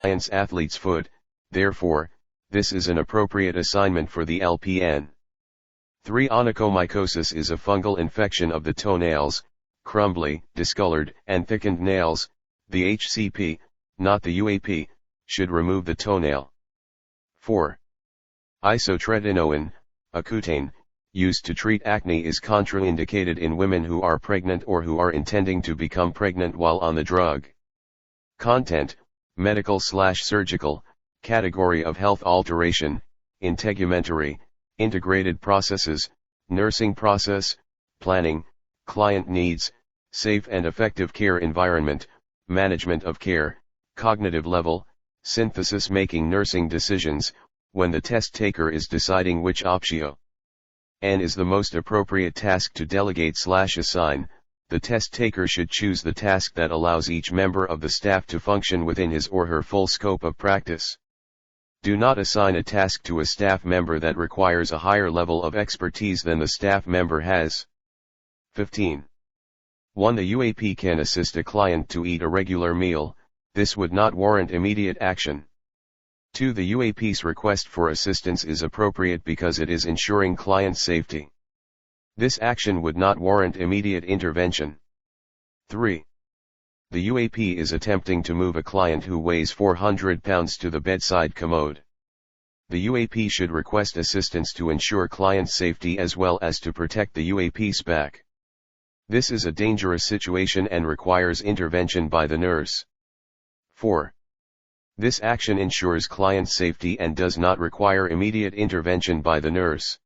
client's athlete's foot, therefore, this is an appropriate assignment for the LPN. 3. Onychomycosis is a fungal infection of the toenails, crumbly, discolored, and thickened nails. The HCP, not the UAP, should remove the toenail. 4. Isotretinoin, Accutane, used to treat acne is contraindicated in women who are pregnant or who are intending to become pregnant while on the drug. Content, medical/surgical, category of health alteration, integumentary, integrated processes, nursing process, planning, client needs, safe and effective care environment, management of care, cognitive level, synthesis making nursing decisions, when the test taker is deciding which optio N is the most appropriate task to delegate/assign, the test taker should choose the task that allows each member of the staff to function within his or her full scope of practice. Do not assign a task to a staff member that requires a higher level of expertise than the staff member has. 15. 1. The UAP can assist a client to eat a regular meal, this would not warrant immediate action. 2. The UAP's request for assistance is appropriate because it is ensuring client safety. This action would not warrant immediate intervention. 3. The UAP is attempting to move a client who weighs 400 pounds to the bedside commode. The UAP should request assistance to ensure client safety as well as to protect the UAP's back. This is a dangerous situation and requires intervention by the nurse. 4. This action ensures client safety and does not require immediate intervention by the nurse.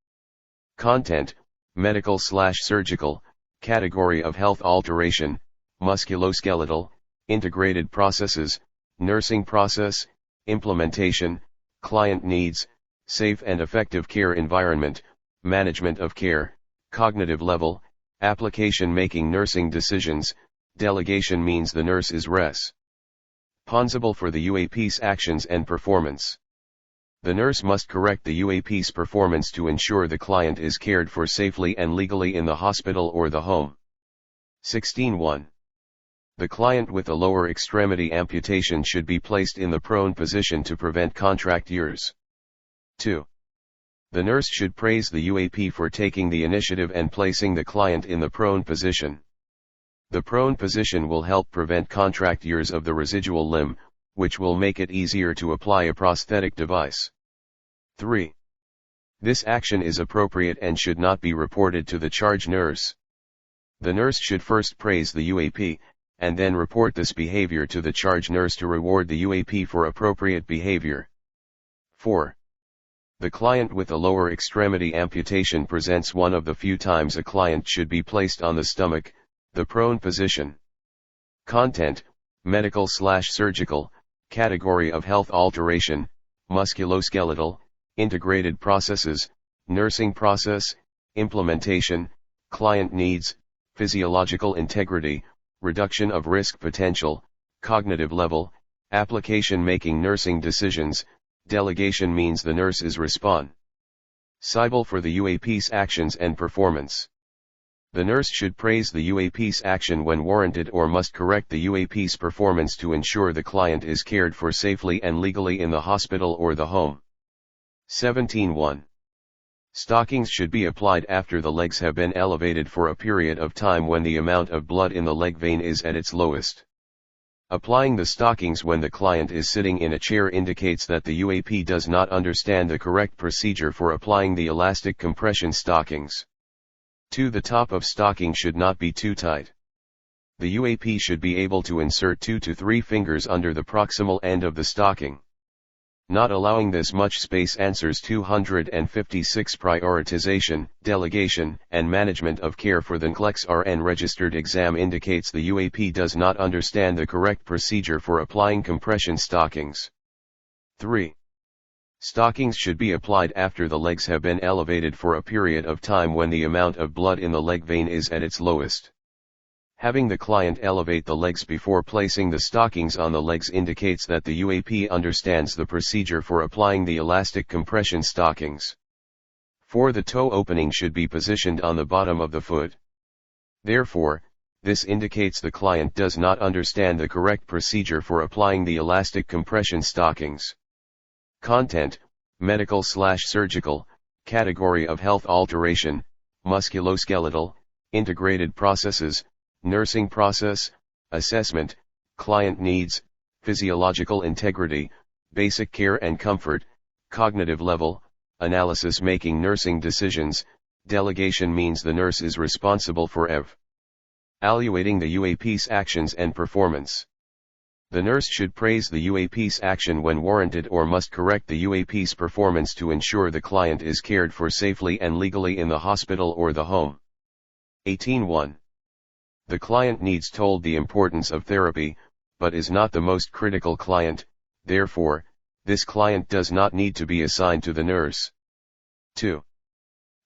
Content, medical/surgical, category of health alteration, musculoskeletal, integrated processes, nursing process, implementation, client needs, safe and effective care environment, management of care, cognitive level, application making nursing decisions, delegation means the nurse is responsible for the UAP's actions and performance. The nurse must correct the UAP's performance to ensure the client is cared for safely and legally in the hospital or the home. 16.1. The client with a lower extremity amputation should be placed in the prone position to prevent contractures. 2. The nurse should praise the UAP for taking the initiative and placing the client in the prone position. The prone position will help prevent contractures of the residual limb, which will make it easier to apply a prosthetic device. 3. This action is appropriate and should not be reported to the charge nurse. The nurse should first praise the UAP, and then report this behavior to the charge nurse to reward the UAP for appropriate behavior. 4. The client with a lower extremity amputation presents one of the few times a client should be placed on the stomach, the prone position. Content, medical/surgical, category of health alteration, musculoskeletal, integrated processes, nursing process, implementation, client needs, physiological integrity, reduction of risk potential, cognitive level, application making nursing decisions, delegation means the nurse is responsible for the UAP's actions and performance. The nurse should praise the UAP's action when warranted or must correct the UAP's performance to ensure the client is cared for safely and legally in the hospital or the home. 17.1. Stockings should be applied after the legs have been elevated for a period of time when the amount of blood in the leg vein is at its lowest. Applying the stockings when the client is sitting in a chair indicates that the UAP does not understand the correct procedure for applying the elastic compression stockings. 2. The top of stocking should not be too tight. The UAP should be able to insert 2 to 3 fingers under the proximal end of the stocking. Not allowing this much space answers 256. Prioritization, delegation, and management of care for the NCLEX-RN registered exam indicates the UAP does not understand the correct procedure for applying compression stockings. 3. Stockings should be applied after the legs have been elevated for a period of time when the amount of blood in the leg vein is at its lowest. Having the client elevate the legs before placing the stockings on the legs indicates that the UAP understands the procedure for applying the elastic compression stockings. 4. The toe opening should be positioned on the bottom of the foot. Therefore, This indicates the client does not understand the correct procedure for applying the elastic compression stockings. Content: medical/surgical, category of health alteration, musculoskeletal, integrated processes, nursing process, assessment, client needs, physiological integrity, basic care and comfort, cognitive level, analysis making nursing decisions, delegation means the nurse is responsible for evaluating the UAP's actions and performance. The nurse should praise the UAP's action when warranted or must correct the UAP's performance to ensure the client is cared for safely and legally in the hospital or the home. 18.1. The client needs told the importance of therapy, but is not the most critical client, therefore, this client does not need to be assigned to the nurse. 2.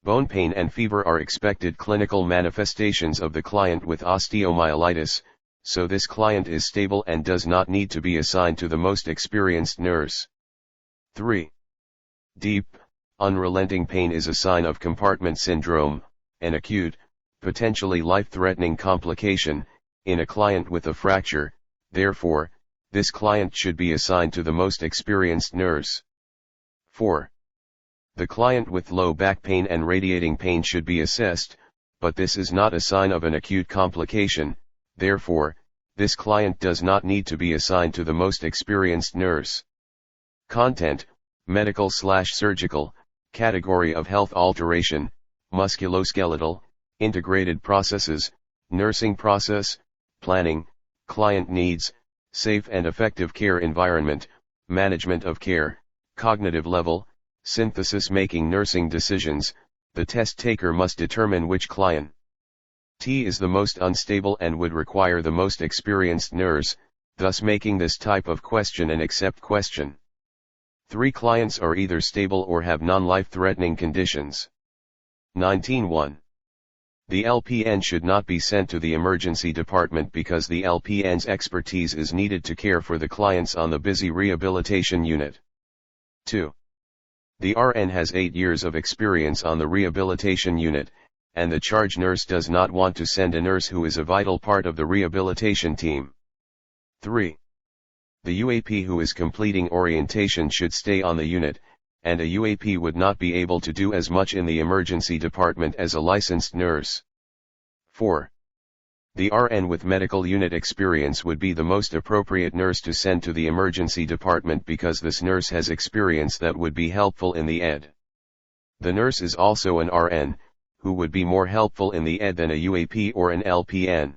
Bone pain and fever are expected clinical manifestations of the client with osteomyelitis, so this client is stable and does not need to be assigned to the most experienced nurse. 3. Deep, unrelenting pain is a sign of compartment syndrome, an acute, potentially life-threatening complication, in a client with a fracture, therefore, this client should be assigned to the most experienced nurse. 4. The client with low back pain and radiating pain should be assessed, but this is not a sign of an acute complication, therefore, this client does not need to be assigned to the most experienced nurse. Content: medical/surgical, category of health alteration, musculoskeletal, integrated processes, nursing process, planning, client needs, safe and effective care environment, management of care, cognitive level, synthesis making nursing decisions. The test taker must determine which client T is the most unstable and would require the most experienced nurse, thus making this type of question an accept question. 3 clients are either stable or have non-life-threatening conditions. 19.1. The LPN should not be sent to the emergency department because the LPN's expertise is needed to care for the clients on the busy rehabilitation unit. 2. The RN has 8 years of experience on the rehabilitation unit, and the charge nurse does not want to send a nurse who is a vital part of the rehabilitation team. 3. The UAP who is completing orientation should stay on the unit, and a UAP would not be able to do as much in the emergency department as a licensed nurse. 4. The RN with medical unit experience would be the most appropriate nurse to send to the emergency department because this nurse has experience that would be helpful in the ED. The nurse is also an RN, who would be more helpful in the ED than a UAP or an LPN.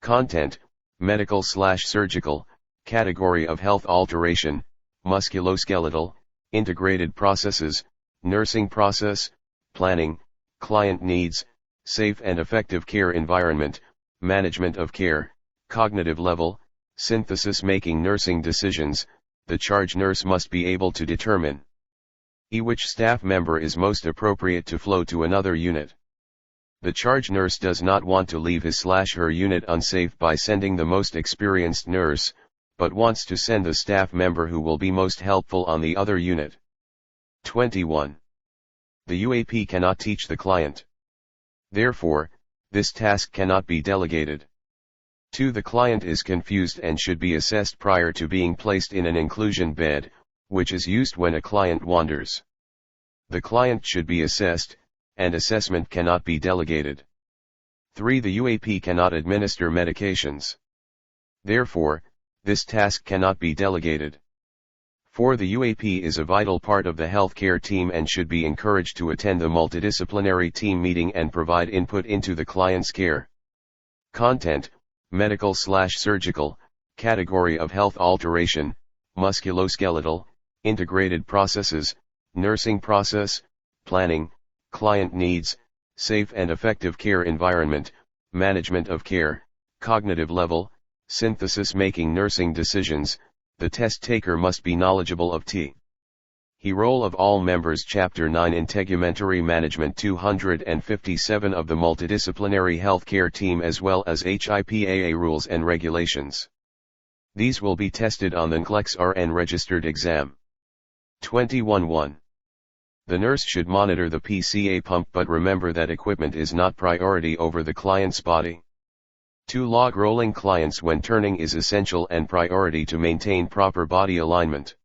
Content: medical/surgical, category of health alteration, musculoskeletal, integrated processes, nursing process, planning, client needs, safe and effective care environment, management of care, cognitive level, synthesis making nursing decisions. The charge nurse must be able to determine which staff member is most appropriate to flow to another unit. The charge nurse does not want to leave his/her unit unsafe by sending the most experienced nurse, but wants to send the staff member who will be most helpful on the other unit. 21. The UAP cannot teach the client. Therefore, this task cannot be delegated. 2. The client is confused and should be assessed prior to being placed in an inclusion bed, which is used when a client wanders. The client should be assessed, and assessment cannot be delegated. 3. The UAP cannot administer medications. Therefore, this task cannot be delegated. 4. The UAP is a vital part of the healthcare team and should be encouraged to attend the multidisciplinary team meeting and provide input into the client's care. Content: medical/surgical, category of health alteration, musculoskeletal, integrated processes, nursing process, planning, client needs, safe and effective care environment, management of care, cognitive level, synthesis making nursing decisions. The test taker must be knowledgeable of T. He role of all members. Chapter 9 Integumentary Management 257 of the Multidisciplinary Healthcare Team as well as HIPAA rules and regulations. These will be tested on the NCLEX-RN registered exam. 21.1. The nurse should monitor the PCA pump but remember that equipment is not priority over the client's body. 2. Log rolling clients when turning is essential and priority to maintain proper body alignment.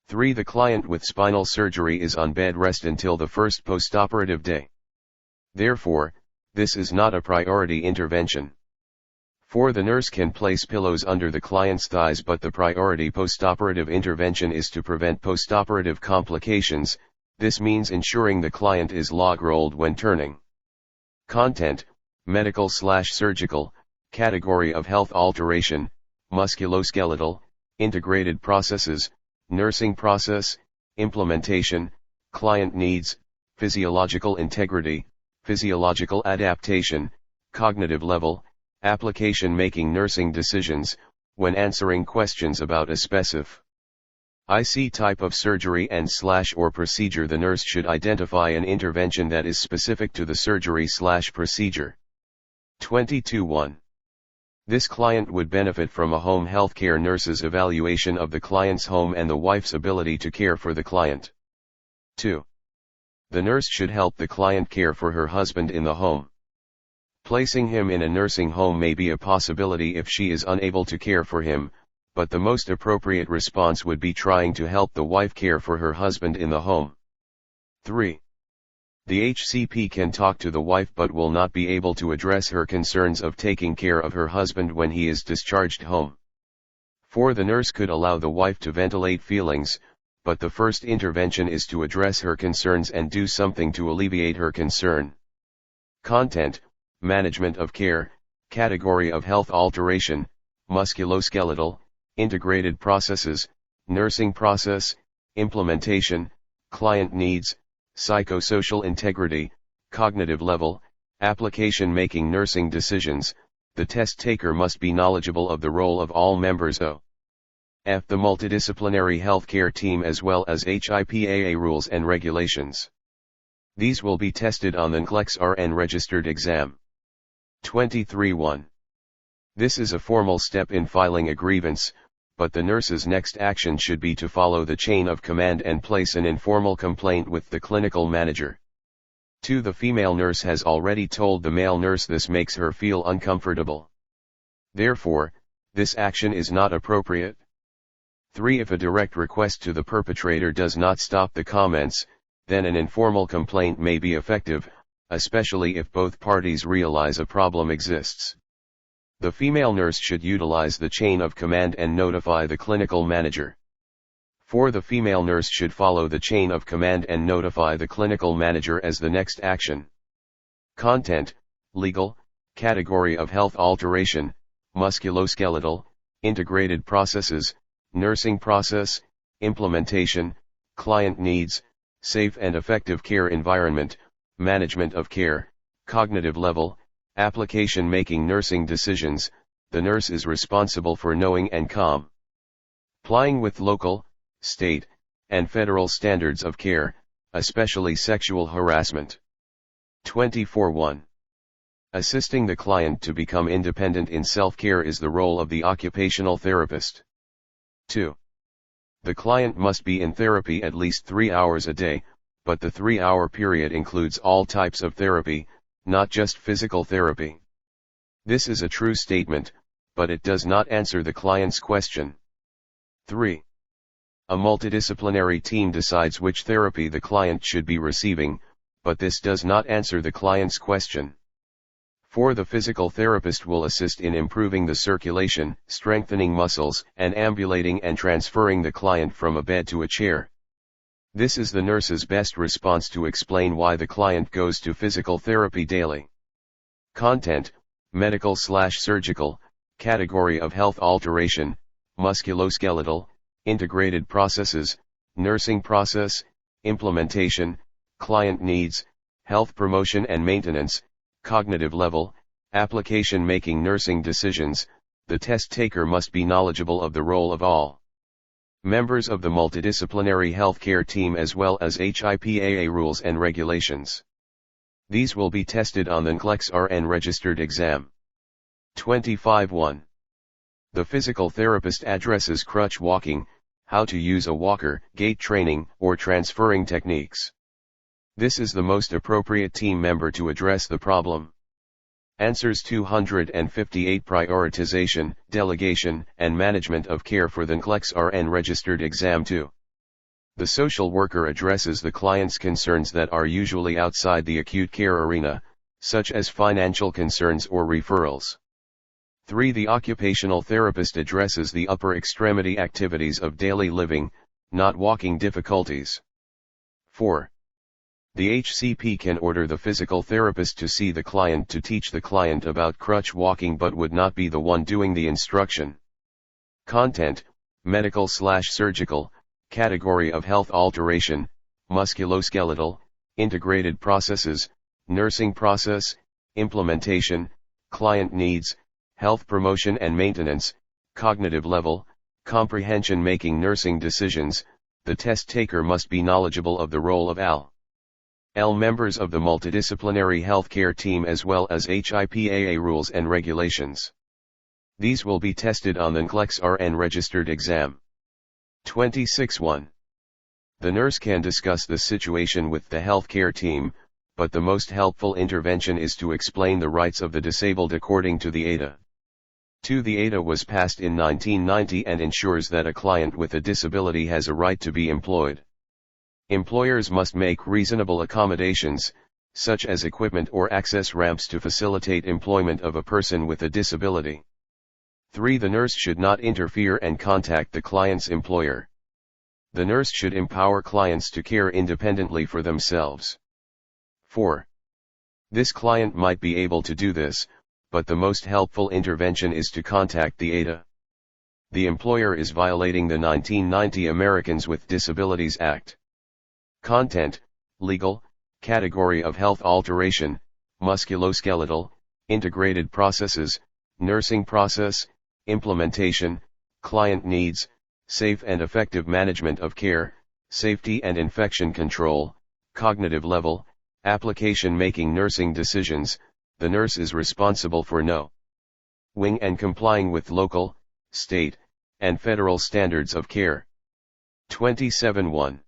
3. The client with spinal surgery is on bed rest until the first postoperative day. Therefore, this is not a priority intervention. 4. The nurse can place pillows under the client's thighs, but the priority postoperative intervention is to prevent postoperative complications. This means ensuring the client is log rolled when turning. Content: medical/surgical, category of health alteration, musculoskeletal, integrated processes, nursing process, implementation, client needs, physiological integrity, physiological adaptation, cognitive level, application making nursing decisions, when answering questions about a specific IC type of surgery and/or procedure. The nurse should identify an intervention that is specific to the surgery/procedure. 22.1. This client would benefit from a home healthcare nurse's evaluation of the client's home and the wife's ability to care for the client. 2. The nurse should help the client care for her husband in the home. Placing him in a nursing home may be a possibility if she is unable to care for him, but the most appropriate response would be trying to help the wife care for her husband in the home. 3. The HCP can talk to the wife but will not be able to address her concerns of taking care of her husband when he is discharged home. 4. The nurse could allow the wife to ventilate feelings, but the first intervention is to address her concerns and do something to alleviate her concern. Content: management of care, category of health alteration, musculoskeletal, integrated processes, nursing process, implementation, client needs, psychosocial integrity, cognitive level, application making nursing decisions. The test taker must be knowledgeable of the role of all members of the multidisciplinary healthcare team as well as HIPAA rules and regulations. These will be tested on the NCLEX-RN registered exam. 23.1. This is a formal step in filing a grievance, but the nurse's next action should be to follow the chain of command and place an informal complaint with the clinical manager. 2. The female nurse has already told the male nurse this makes her feel uncomfortable. Therefore, this action is not appropriate. 3. If a direct request to the perpetrator does not stop the comments, then an informal complaint may be effective, especially if both parties realize a problem exists. The female nurse should utilize the chain of command and notify the clinical manager. 4. The female nurse should follow the chain of command and notify the clinical manager as the next action. Content: legal, category of health alteration, musculoskeletal, integrated processes, nursing process, implementation, client needs, safe and effective care environment, management of care, cognitive level, application making nursing decisions. The nurse is responsible for knowing and complying with local, state, and federal standards of care, especially sexual harassment. 24.1. Assisting the client to become independent in self-care is the role of the occupational therapist. 2. The client must be in therapy at least 3 hours a day, but the 3-hour period includes all types of therapy, not just physical therapy. This is a true statement, but it does not answer the client's question. 3. A multidisciplinary team decides which therapy the client should be receiving, but this does not answer the client's question. 4. The physical therapist will assist in improving the circulation, strengthening muscles, and ambulating and transferring the client from a bed to a chair. This is the nurse's best response to explain why the client goes to physical therapy daily. Content: medical/surgical, category of health alteration, musculoskeletal, integrated processes, nursing process, implementation, client needs, health promotion and maintenance, cognitive level, application making nursing decisions. The test taker must be knowledgeable of the role of all members of the multidisciplinary healthcare team as well as HIPAA rules and regulations. These will be tested on the NCLEX-RN registered exam. 25.1. The physical therapist addresses crutch walking, how to use a walker, gait training, or transferring techniques. This is the most appropriate team member to address the problem. Answers 258 Prioritization, Delegation, and Management of Care for the NCLEX-RN Registered Exam 2. The social worker addresses the client's concerns that are usually outside the acute care arena, such as financial concerns or referrals. 3. The occupational therapist addresses the upper extremity activities of daily living, not walking difficulties. 4. The HCP can order the physical therapist to see the client to teach the client about crutch walking but would not be the one doing the instruction. Content: medical/surgical, category of health alteration, musculoskeletal, integrated processes, nursing process, implementation, client needs, health promotion and maintenance, cognitive level, comprehension. Making nursing decisions, the test taker must be knowledgeable of the role of AL. Members of the multidisciplinary healthcare team as well as HIPAA rules and regulations. These will be tested on the NCLEX-RN registered exam. 26.1. The nurse can discuss the situation with the healthcare team, but the most helpful intervention is to explain the rights of the disabled according to the ADA. 2. The ADA was passed in 1990 and ensures that a client with a disability has a right to be employed. Employers must make reasonable accommodations, such as equipment or access ramps to facilitate employment of a person with a disability. 3. The nurse should not interfere and contact the client's employer. The nurse should empower clients to care independently for themselves. 4. This client might be able to do this, but the most helpful intervention is to contact the ADA. The employer is violating the 1990 Americans with Disabilities Act. Content: legal, category of health alteration, musculoskeletal, integrated processes, nursing process, implementation, client needs, safe and effective management of care, safety and infection control, cognitive level, application. Making nursing decisions, the nurse is responsible for knowing and complying with local, state, and federal standards of care. 27.1.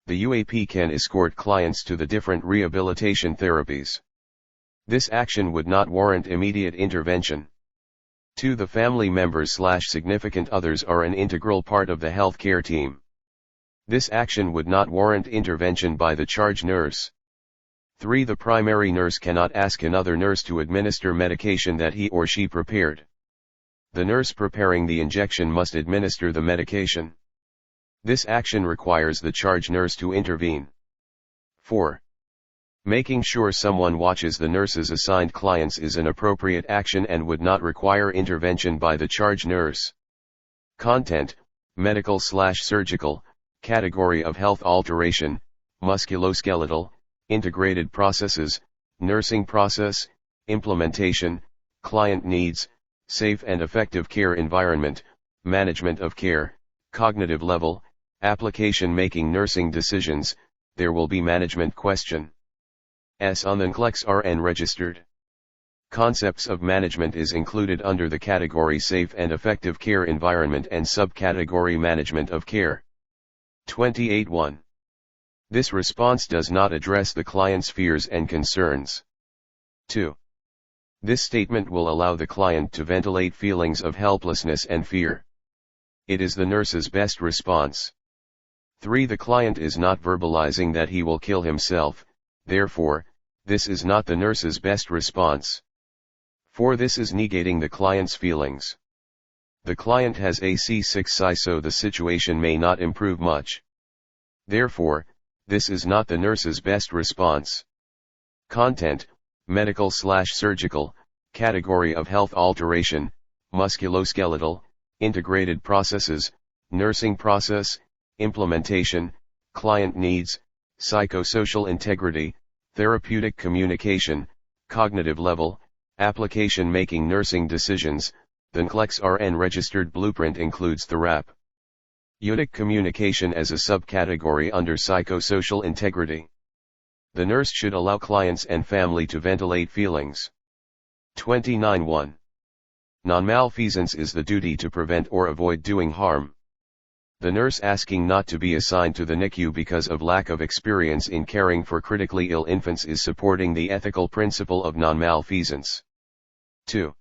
The UAP can escort clients to the different rehabilitation therapies. This action would not warrant immediate intervention. 2. The family members/significant others are an integral part of the healthcare team. This action would not warrant intervention by the charge nurse. 3. The primary nurse cannot ask another nurse to administer medication that he or she prepared. The nurse preparing the injection must administer the medication. This action requires the charge nurse to intervene. 4. Making sure someone watches the nurse's assigned clients is an appropriate action and would not require intervention by the charge nurse. Content: medical/surgical, category of health alteration, musculoskeletal, integrated processes, nursing process, implementation, client needs, safe and effective care environment, management of care, cognitive level, application. Making nursing decisions, there will be management question. On the NCLEX-RN registered. Concepts of management is included under the category safe and effective care environment and subcategory management of care. 28.1. This response does not address the client's fears and concerns. 2. This statement will allow the client to ventilate feelings of helplessness and fear. It is the nurse's best response. 3. The client is not verbalizing that he will kill himself, therefore, this is not the nurse's best response. 4. This is negating the client's feelings. The client has a C6 so the situation may not improve much. Therefore, this is not the nurse's best response. Content: medical/surgical, category of health alteration, musculoskeletal, integrated processes, nursing process, implementation, client needs, psychosocial integrity, therapeutic communication, cognitive level, application. Making nursing decisions, the NCLEX-RN registered blueprint includes the RAP. Therapeutic communication as a subcategory under psychosocial integrity. The nurse should allow clients and family to ventilate feelings. 29.1. Non-malfeasance is the duty to prevent or avoid doing harm. The nurse asking not to be assigned to the NICU because of lack of experience in caring for critically ill infants is supporting the ethical principle of non-malfeasance. 2.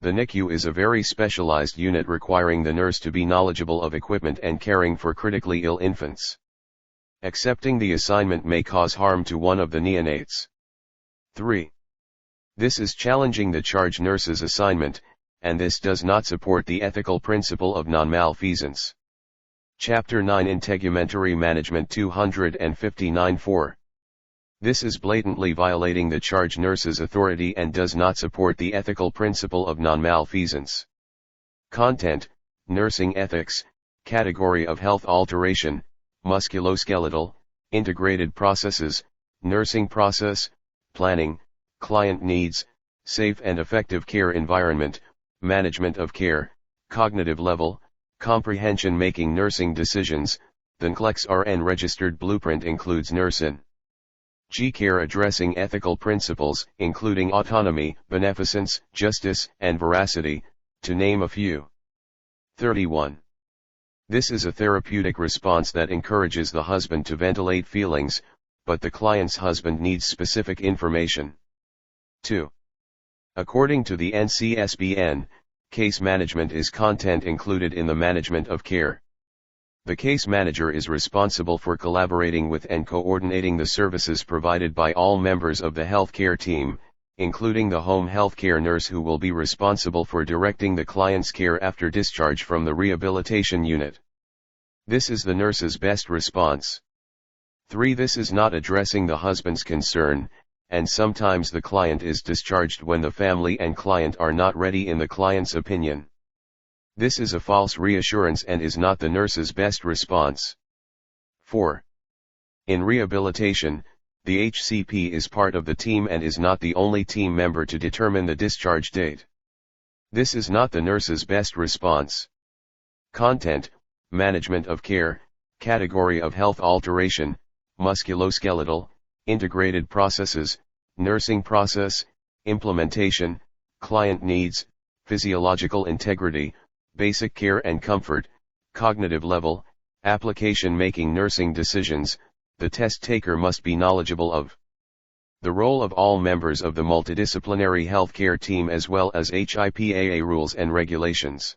The NICU is a very specialized unit requiring the nurse to be knowledgeable of equipment and caring for critically ill infants. Accepting the assignment may cause harm to one of the neonates. 3. This is challenging the charge nurse's assignment, and this does not support the ethical principle of non-malfeasance. Chapter 9 Integumentary Management 259-4. This is blatantly violating the charge nurse's authority and does not support the ethical principle of non-malfeasance. Content: Nursing Ethics, Category of Health Alteration, Musculoskeletal, Integrated Processes, Nursing Process, Planning, Client Needs, Safe and Effective Care Environment, Management of Care, Cognitive Level, Comprehension Making Nursing Decisions. The NCLEX-RN registered blueprint includes NCLEX-RN care addressing ethical principles, including autonomy, beneficence, justice, and veracity, to name a few. 31. This is a therapeutic response that encourages the husband to ventilate feelings, but the client's husband needs specific information. 2. According to the NCSBN, case management is content included in the management of care. The case manager is responsible for collaborating with and coordinating the services provided by all members of the healthcare team, including the home healthcare nurse who will be responsible for directing the client's care after discharge from the rehabilitation unit. This is the nurse's best response. 3. This is not addressing the husband's concern, and sometimes the client is discharged when the family and client are not ready in the client's opinion. This is a false reassurance and is not the nurse's best response. 4. In rehabilitation, the HCP is part of the team and is not the only team member to determine the discharge date. This is not the nurse's best response. Content: Management of Care, Category of Health Alteration, Musculoskeletal, Integrated Processes, Nursing Process, Implementation, Client Needs, Physiological Integrity, Basic Care and Comfort, Cognitive Level, Application Making Nursing Decisions. The test taker must be knowledgeable of the role of all members of the multidisciplinary healthcare team as well as HIPAA rules and regulations.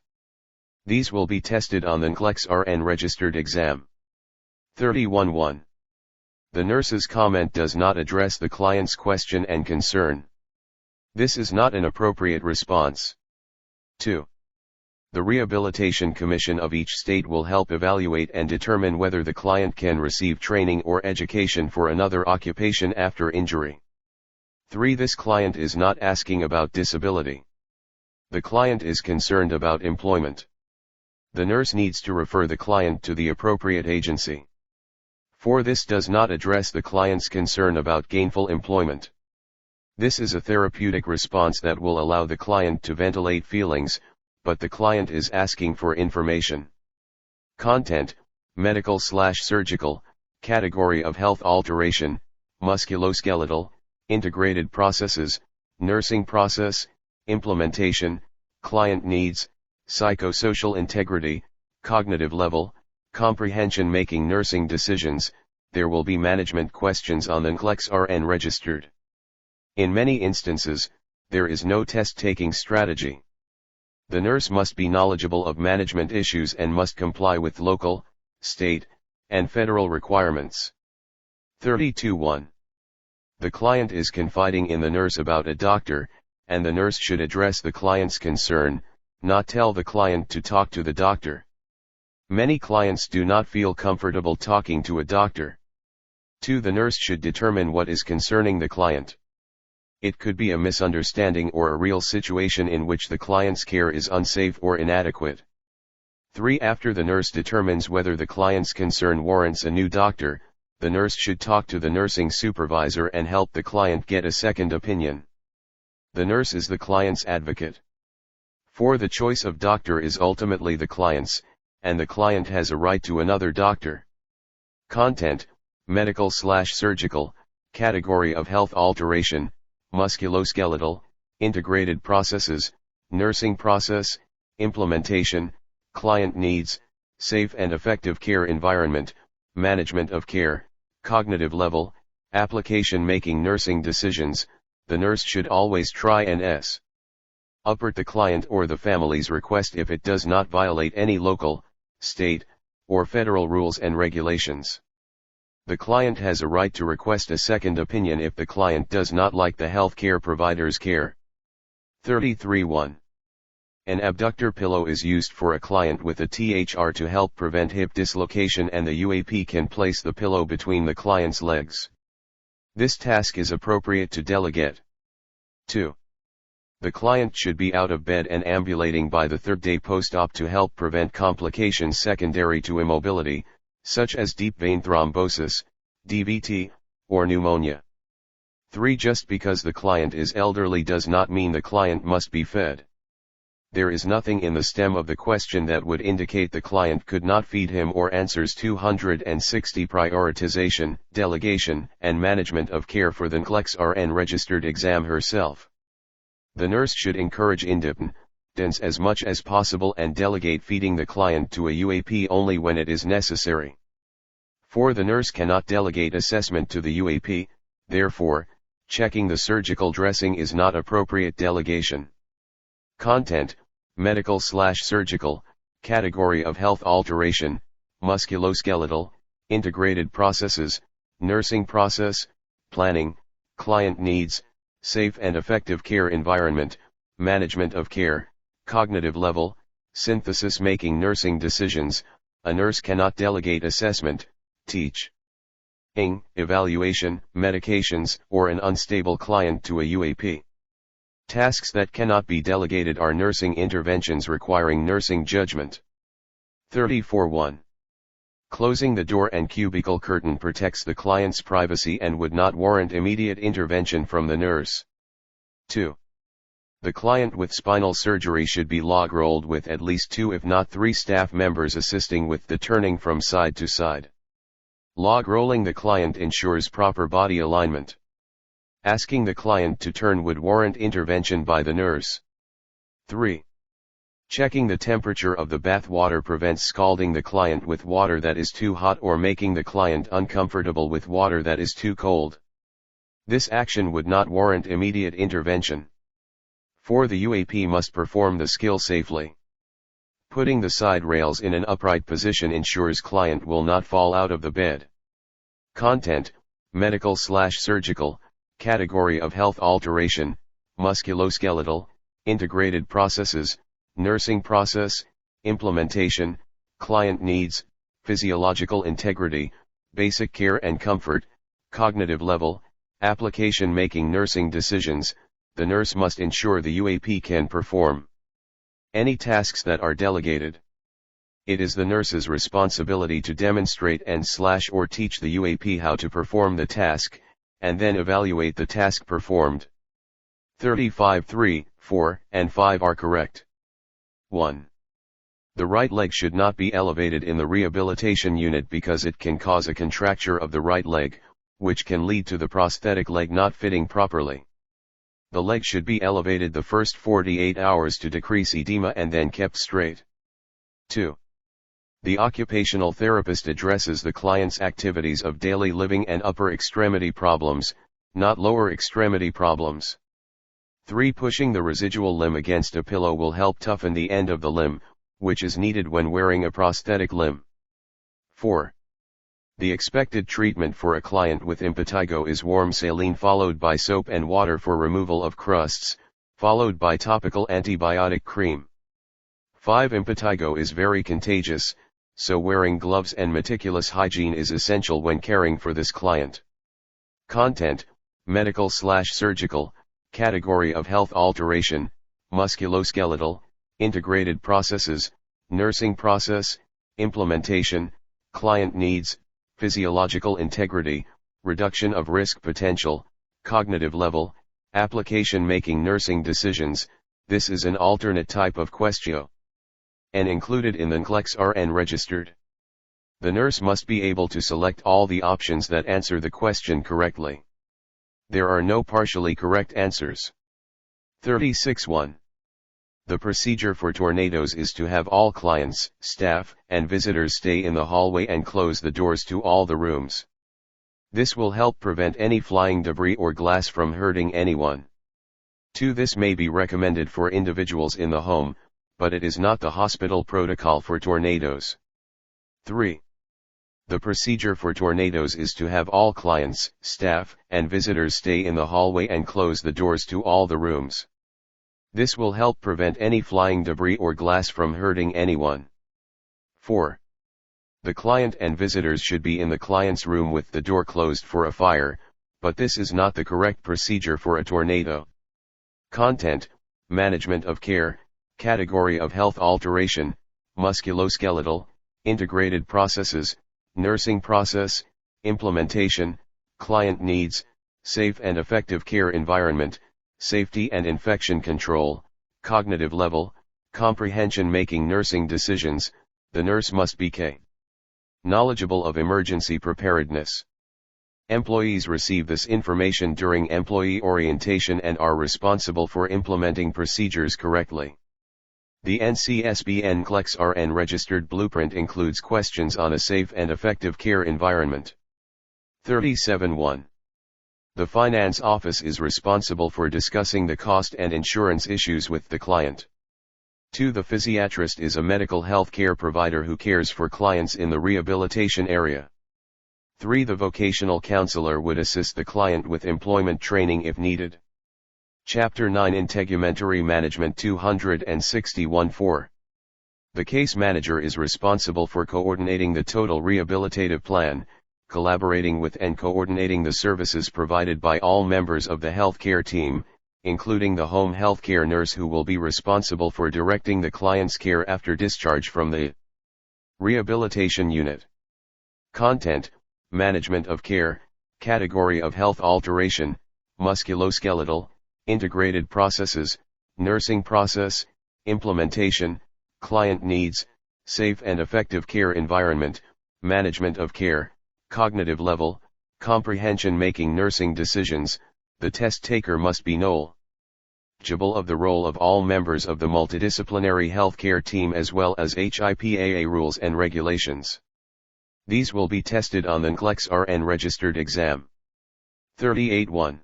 These will be tested on the NCLEX-RN registered exam. 31.1. The nurse's comment does not address the client's question and concern. This is not an appropriate response. 2. The Rehabilitation Commission of each state will help evaluate and determine whether the client can receive training or education for another occupation after injury. 3. This client is not asking about disability. The client is concerned about employment. The nurse needs to refer the client to the appropriate agency. 4. This does not address the client's concern about gainful employment. This is a therapeutic response that will allow the client to ventilate feelings, but the client is asking for information. Content: Medical/surgical, Category of Health Alteration, Musculoskeletal, Integrated Processes, Nursing Process, Implementation, Client Needs, Psychosocial Integrity, Cognitive Level, Comprehension Making Nursing Decisions. There will be management questions on the NCLEX-RN registered. In many instances, there is no test-taking strategy. The nurse must be knowledgeable of management issues and must comply with local, state, and federal requirements. 32.1. The client is confiding in the nurse about a doctor, and the nurse should address the client's concern, not tell the client to talk to the doctor. Many clients do not feel comfortable talking to a doctor. 2. The nurse should determine what is concerning the client. It could be a misunderstanding or a real situation in which the client's care is unsafe or inadequate. 3. After the nurse determines whether the client's concern warrants a new doctor, the nurse should talk to the nursing supervisor and help the client get a second opinion. The nurse is the client's advocate. 4. The choice of doctor is ultimately the client's, and the client has a right to another doctor. Content: Medical/surgical, Category of Health Alteration, Musculoskeletal, Integrated Processes, Nursing Process, Implementation, Client Needs, Safe and Effective Care Environment, Management of Care, Cognitive Level, Application Making Nursing Decisions. The nurse should always try and Upert the client or the family's request if it does not violate any local, state, or federal rules and regulations. The client has a right to request a second opinion if the client does not like the healthcare provider's care. 33.1. An abductor pillow is used for a client with a THR to help prevent hip dislocation, and the UAP can place the pillow between the client's legs. This task is appropriate to delegate. 2. The client should be out of bed and ambulating by the third day post-op to help prevent complications secondary to immobility, such as deep vein thrombosis, DVT, or pneumonia. 3. Just because the client is elderly does not mean the client must be fed. There is nothing in the stem of the question that would indicate the client could not feed him or answers 260. Prioritization, delegation, and management of care for the NCLEX-RN registered exam herself. The nurse should encourage independence as much as possible and delegate feeding the client to a UAP only when it is necessary. 4. The nurse cannot delegate assessment to the UAP, therefore, checking the surgical dressing is not appropriate delegation. Content: medical/surgical, category of health alteration, musculoskeletal, integrated processes, nursing process, planning, client needs, safe and effective care environment, management of care, cognitive level, synthesis. Making nursing decisions, a nurse cannot delegate assessment, teaching, evaluation, medications, or an unstable client to a UAP. Tasks that cannot be delegated are nursing interventions requiring nursing judgment. 34.1. Closing the door and cubicle curtain protects the client's privacy and would not warrant immediate intervention from the nurse. 2. The client with spinal surgery should be log-rolled with at least 2 if not 3 staff members assisting with the turning from side to side. Log-rolling the client ensures proper body alignment. Asking the client to turn would warrant intervention by the nurse. 3. Checking the temperature of the bath water prevents scalding the client with water that is too hot or making the client uncomfortable with water that is too cold. This action would not warrant immediate intervention. 4. The UAP must perform the skill safely. Putting the side rails in an upright position ensures client will not fall out of the bed. Content: medical/surgical, category of health alteration, musculoskeletal, integrated processes, nursing process, implementation, client needs, physiological integrity, basic care and comfort, cognitive level, application. Making nursing decisions, the nurse must ensure the UAP can perform any tasks that are delegated. It is the nurse's responsibility to demonstrate and/or teach the UAP how to perform the task, and then evaluate the task performed. 35.3, 4, and 5 are correct. 1. The right leg should not be elevated in the rehabilitation unit because it can cause a contracture of the right leg, which can lead to the prosthetic leg not fitting properly. The leg should be elevated the first 48 hours to decrease edema and then kept straight. 2. The occupational therapist addresses the client's activities of daily living and upper extremity problems, not lower extremity problems. 3. Pushing the residual limb against a pillow will help toughen the end of the limb, which is needed when wearing a prosthetic limb. 4. The expected treatment for a client with impetigo is warm saline followed by soap and water for removal of crusts, followed by topical antibiotic cream. 5. Impetigo is very contagious, so wearing gloves and meticulous hygiene is essential when caring for this client. Content: medical/surgical, category of health alteration, musculoskeletal, integrated processes, nursing process, implementation, client needs, physiological integrity, reduction of risk potential, cognitive level, application. Making nursing decisions, this is an alternate type of question and included in the NCLEX-RN registered. The nurse must be able to select all the options that answer the question correctly. There are no partially correct answers. 36.1. The procedure for tornadoes is to have all clients, staff, and visitors stay in the hallway and close the doors to all the rooms. This will help prevent any flying debris or glass from hurting anyone. 2. This may be recommended for individuals in the home, but it is not the hospital protocol for tornadoes. 3. The procedure for tornadoes is to have all clients, staff, and visitors stay in the hallway and close the doors to all the rooms. This will help prevent any flying debris or glass from hurting anyone. 4. The client and visitors should be in the client's room with the door closed for a fire, but this is not the correct procedure for a tornado. Content, management of care, category of health alteration, musculoskeletal, integrated processes, nursing process, implementation, client needs, safe and effective care environment, safety and infection control, cognitive level, comprehension making nursing decisions. The nurse must be knowledgeable of emergency preparedness. Employees receive this information during employee orientation and are responsible for implementing procedures correctly. The NCLEX-RN registered blueprint includes questions on a safe and effective care environment. 37.1. The finance office is responsible for discussing the cost and insurance issues with the client. 2. The physiatrist is a medical health care provider who cares for clients in the rehabilitation area. 3. The vocational counselor would assist the client with employment training if needed. Chapter 9 Integumentary Management 261.4. The case manager is responsible for coordinating the total rehabilitative plan, collaborating with and coordinating the services provided by all members of the healthcare team, including the home healthcare nurse who will be responsible for directing the client's care after discharge from the rehabilitation unit. Content, management of care, category of health alteration, musculoskeletal, integrated processes, nursing process, implementation, client needs, safe and effective care environment, management of care, cognitive level, comprehension making nursing decisions. The test taker must be knowledgeable of the role of all members of the multidisciplinary healthcare team as well as HIPAA rules and regulations. These will be tested on the NCLEX-RN registered exam. 38.1.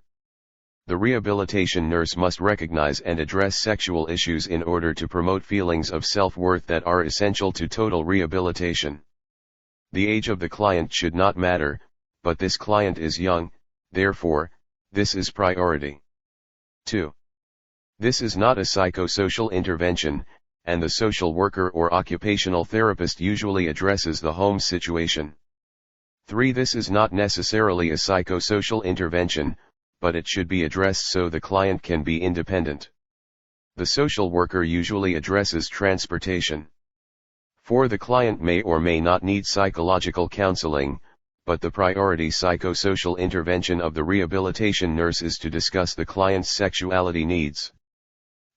The rehabilitation nurse must recognize and address sexual issues in order to promote feelings of self-worth that are essential to total rehabilitation. The age of the client should not matter, but this client is young, therefore, this is priority. 2. This is not a psychosocial intervention, and the social worker or occupational therapist usually addresses the home situation. 3. This is not necessarily a psychosocial intervention, but it should be addressed so the client can be independent. The social worker usually addresses transportation. 4. The client may or may not need psychological counseling, but the priority psychosocial intervention of the rehabilitation nurse is to discuss the client's sexuality needs.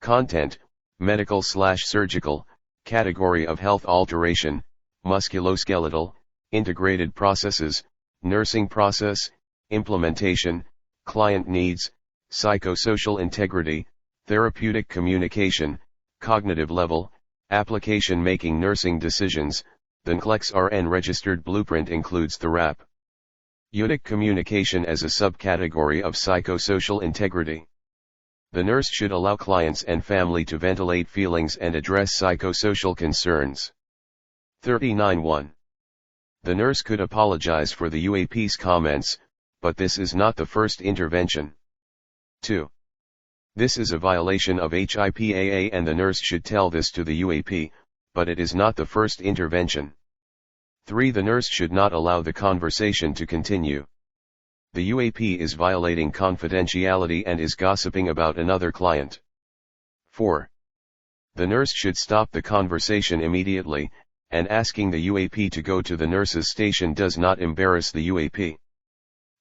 Content, medical/surgical, category of health alteration, musculoskeletal, integrated processes, nursing process, implementation, client needs, psychosocial integrity, therapeutic communication, cognitive level, application making nursing decisions. The NCLEX-RN registered blueprint includes therapeutic communication as a subcategory of psychosocial integrity. The nurse should allow clients and family to ventilate feelings and address psychosocial concerns. 39.1. The nurse could apologize for the UAP's comments, but this is not the first intervention. 2. This is a violation of HIPAA and the nurse should tell this to the UAP, but it is not the first intervention. 3. The nurse should not allow the conversation to continue. The UAP is violating confidentiality and is gossiping about another client. 4. The nurse should stop the conversation immediately, and asking the UAP to go to the nurse's station does not embarrass the UAP.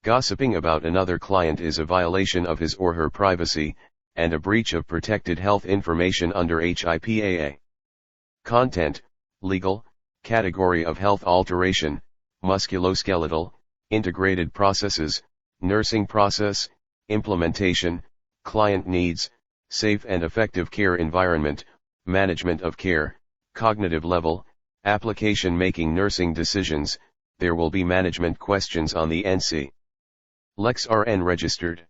Gossiping about another client is a violation of his or her privacy, and a breach of protected health information under HIPAA. Content, legal, category of health alteration, musculoskeletal, integrated processes, nursing process, implementation, client needs, safe and effective care environment, management of care, cognitive level, application making nursing decisions. There will be management questions on the NCLEX-RN registered.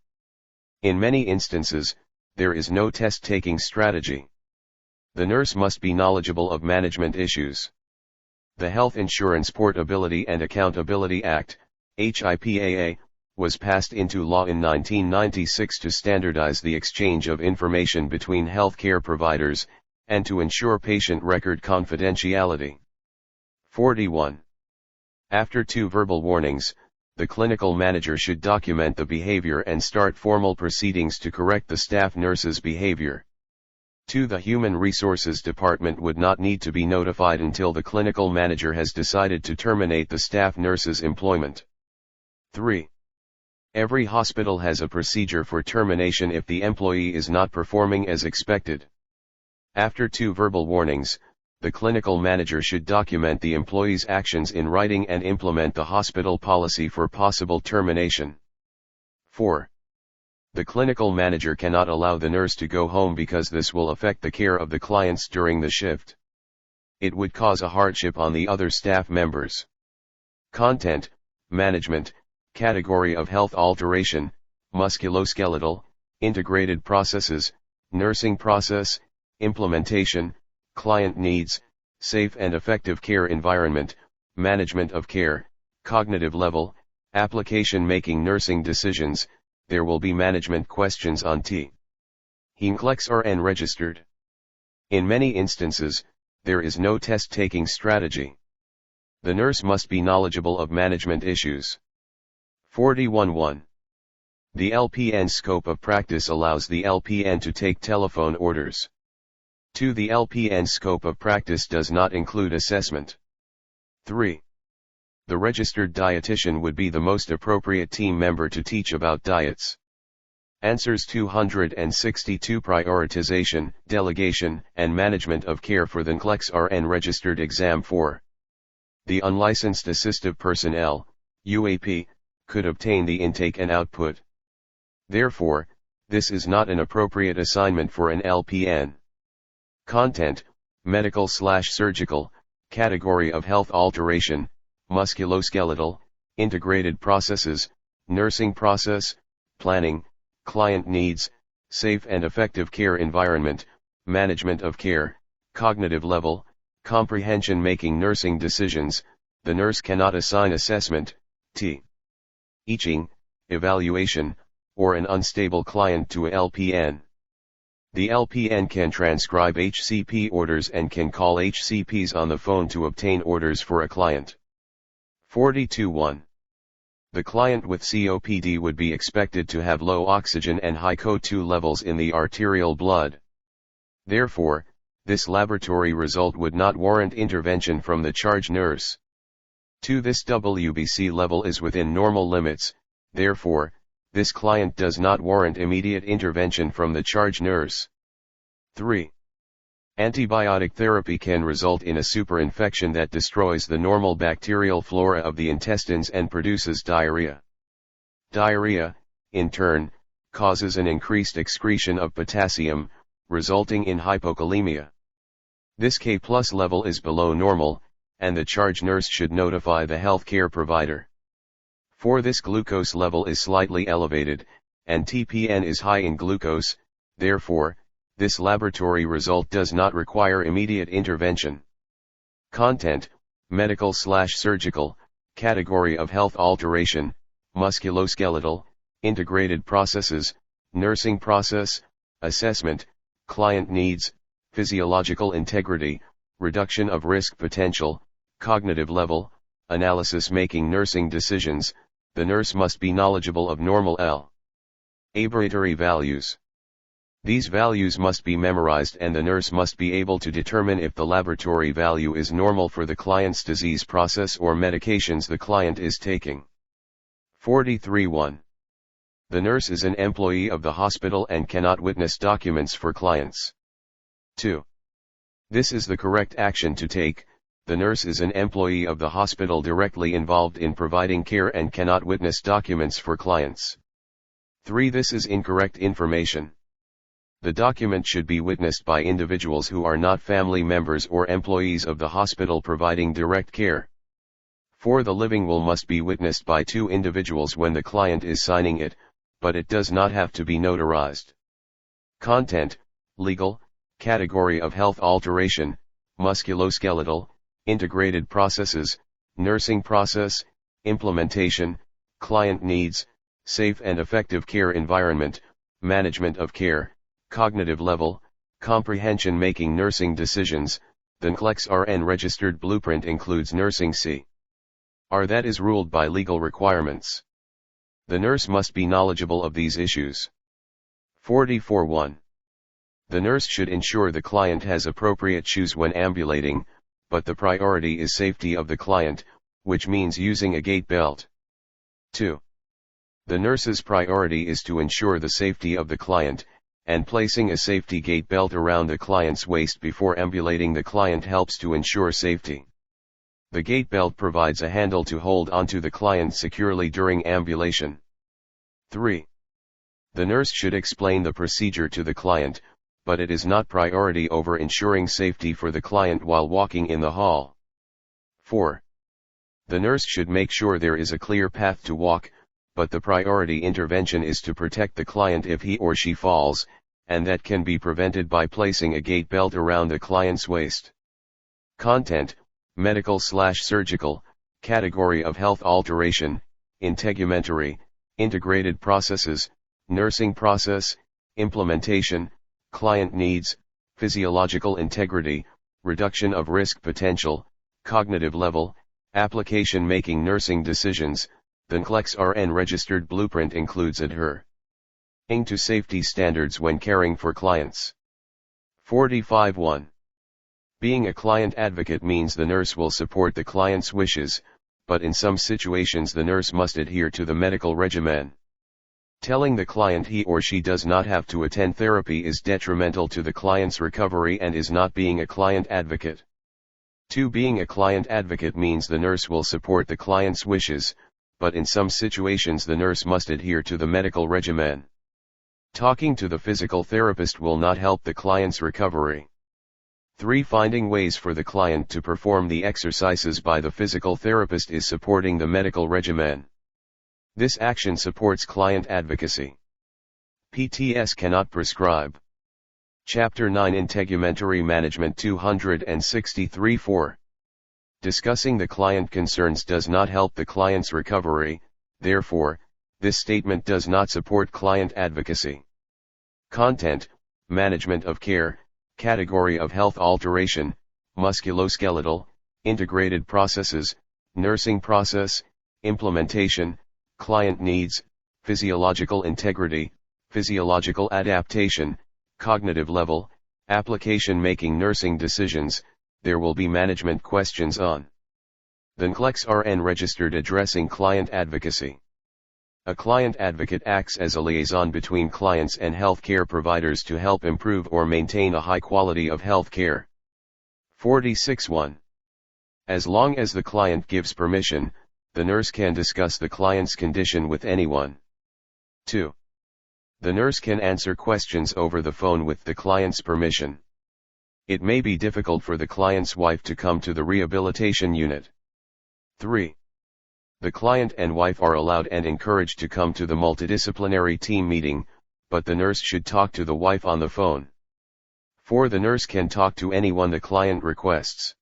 In many instances, there is no test-taking strategy. The nurse must be knowledgeable of management issues. The Health Insurance Portability and Accountability Act, HIPAA, was passed into law in 1996 to standardize the exchange of information between healthcare providers, and to ensure patient record confidentiality. 41. After 2 verbal warnings, the clinical manager should document the behavior and start formal proceedings to correct the staff nurse's behavior. 2. The Human Resources Department would not need to be notified until the clinical manager has decided to terminate the staff nurse's employment. 3. Every hospital has a procedure for termination if the employee is not performing as expected. After 2 verbal warnings, the clinical manager should document the employee's actions in writing and implement the hospital policy for possible termination. 4. The clinical manager cannot allow the nurse to go home because this will affect the care of the clients during the shift. It would cause a hardship on the other staff members. Content, management, category of health alteration, musculoskeletal, integrated processes, nursing process, implementation, client needs, safe and effective care environment, management of care, cognitive level, application making nursing decisions. There will be management questions on T. NCLEX-RN registered. In many instances, there is no test-taking strategy. The nurse must be knowledgeable of management issues. 41.1. The LPN scope of practice allows the LPN to take telephone orders. 2. The LPN scope of practice does not include assessment. 3. The registered dietitian would be the most appropriate team member to teach about diets. Answers 262. Prioritization, delegation, and management of care for the NCLEX-RN registered exam 4. The unlicensed assistive personnel, UAP, could obtain the intake and output. Therefore, this is not an appropriate assignment for an LPN. Content, medical/surgical, category of health alteration, musculoskeletal, integrated processes, nursing process, planning, client needs, safe and effective care environment, management of care, cognitive level, comprehension making nursing decisions. The nurse cannot assign assessment, teaching, evaluation, or an unstable client to a LPN. The LPN can transcribe HCP orders and can call HCPs on the phone to obtain orders for a client. 42.1. The client with COPD would be expected to have low oxygen and high CO2 levels in the arterial blood. Therefore, this laboratory result would not warrant intervention from the charge nurse. 2. This WBC level is within normal limits, therefore, this client does not warrant immediate intervention from the charge nurse. 3. Antibiotic therapy can result in a superinfection that destroys the normal bacterial flora of the intestines and produces diarrhea. Diarrhea, in turn, causes an increased excretion of potassium, resulting in hypokalemia. This K+ level is below normal, and the charge nurse should notify the healthcare provider. 4. This glucose level is slightly elevated, and TPN is high in glucose, therefore, this laboratory result does not require immediate intervention. Content, medical/surgical, category of health alteration, musculoskeletal, integrated processes, nursing process, assessment, client needs, physiological integrity, reduction of risk potential, cognitive level, analysis making nursing decisions. The nurse must be knowledgeable of normal laboratory values. These values must be memorized and the nurse must be able to determine if the laboratory value is normal for the client's disease process or medications the client is taking. 43.1. The nurse is an employee of the hospital and cannot witness documents for clients. 2. This is the correct action to take. The nurse is an employee of the hospital directly involved in providing care and cannot witness documents for clients. 3. This is incorrect information. The document should be witnessed by individuals who are not family members or employees of the hospital providing direct care. 4. The living will must be witnessed by 2 individuals when the client is signing it, but it does not have to be notarized. Content, legal, category of health alteration, musculoskeletal, integrated processes, nursing process, implementation, client needs, safe and effective care environment, management of care, cognitive level, comprehension making nursing decisions. The NCLEX-RN registered blueprint includes nursing C.R. that is ruled by legal requirements. The nurse must be knowledgeable of these issues. 44.1. The nurse should ensure the client has appropriate shoes when ambulating, but the priority is safety of the client, which means using a gait belt. 2. The nurse's priority is to ensure the safety of the client, and placing a safety gait belt around the client's waist before ambulating the client helps to ensure safety. The gait belt provides a handle to hold onto the client securely during ambulation. 3. The nurse should explain the procedure to the client, but it is not priority over ensuring safety for the client while walking in the hall. 4. The nurse should make sure there is a clear path to walk, but the priority intervention is to protect the client if he or she falls, and that can be prevented by placing a gait belt around the client's waist. Content, medical/surgical, category of health alteration, integumentary, integrated processes, nursing process, implementation, client needs, physiological integrity, reduction of risk potential, cognitive level, application making nursing decisions. The NCLEX-RN registered blueprint includes adhering to safety standards when caring for clients. 45.1. Being a client advocate means the nurse will support the client's wishes, but in some situations the nurse must adhere to the medical regimen. Telling the client he or she does not have to attend therapy is detrimental to the client's recovery and is not being a client advocate. 2. Being a client advocate means the nurse will support the client's wishes, but in some situations the nurse must adhere to the medical regimen. Talking to the physical therapist will not help the client's recovery. 3. Finding ways for the client to perform the exercises by the physical therapist is supporting the medical regimen. This action supports client advocacy. PTS cannot prescribe. Chapter 9 Integumentary Management 263-4. Discussing the client concerns does not help the client's recovery, therefore, this statement does not support client advocacy. Content, management of care, category of health alteration, musculoskeletal, integrated processes, nursing process, implementation, client needs, physiological integrity, physiological adaptation, cognitive level, application making nursing decisions. There will be management questions on the NCLEX-RN registered addressing client advocacy. A client advocate acts as a liaison between clients and healthcare providers to help improve or maintain a high quality of health care. 46.1. As long as the client gives permission, the nurse can discuss the client's condition with anyone. 2. The nurse can answer questions over the phone with the client's permission. It may be difficult for the client's wife to come to the rehabilitation unit. 3. The client and wife are allowed and encouraged to come to the multidisciplinary team meeting, but the nurse should talk to the wife on the phone. 4. The nurse can talk to anyone the client requests.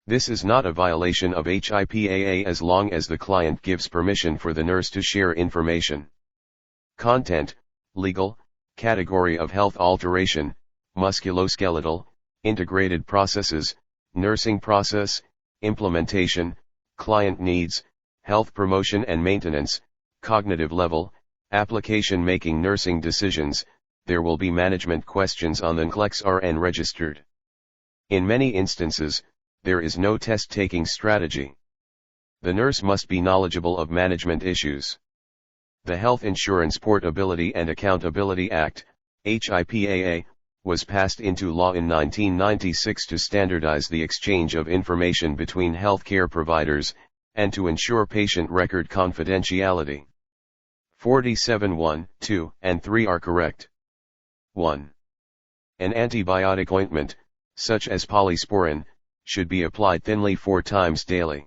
This is not a violation of HIPAA as long as the client gives permission for the nurse to share information. Content, legal, category of health alteration, musculoskeletal, integrated processes, nursing process, implementation, client needs, health promotion and maintenance, cognitive level, application making nursing decisions. There will be management questions on the NCLEX-RN registered. In many instances, there is no test-taking strategy. The nurse must be knowledgeable of management issues. The Health Insurance Portability and Accountability Act, HIPAA, was passed into law in 1996 to standardize the exchange of information between healthcare providers, and to ensure patient record confidentiality. 47.1, 2, and 3 are correct. 1. An antibiotic ointment, such as polysporin, should be applied thinly 4 times daily.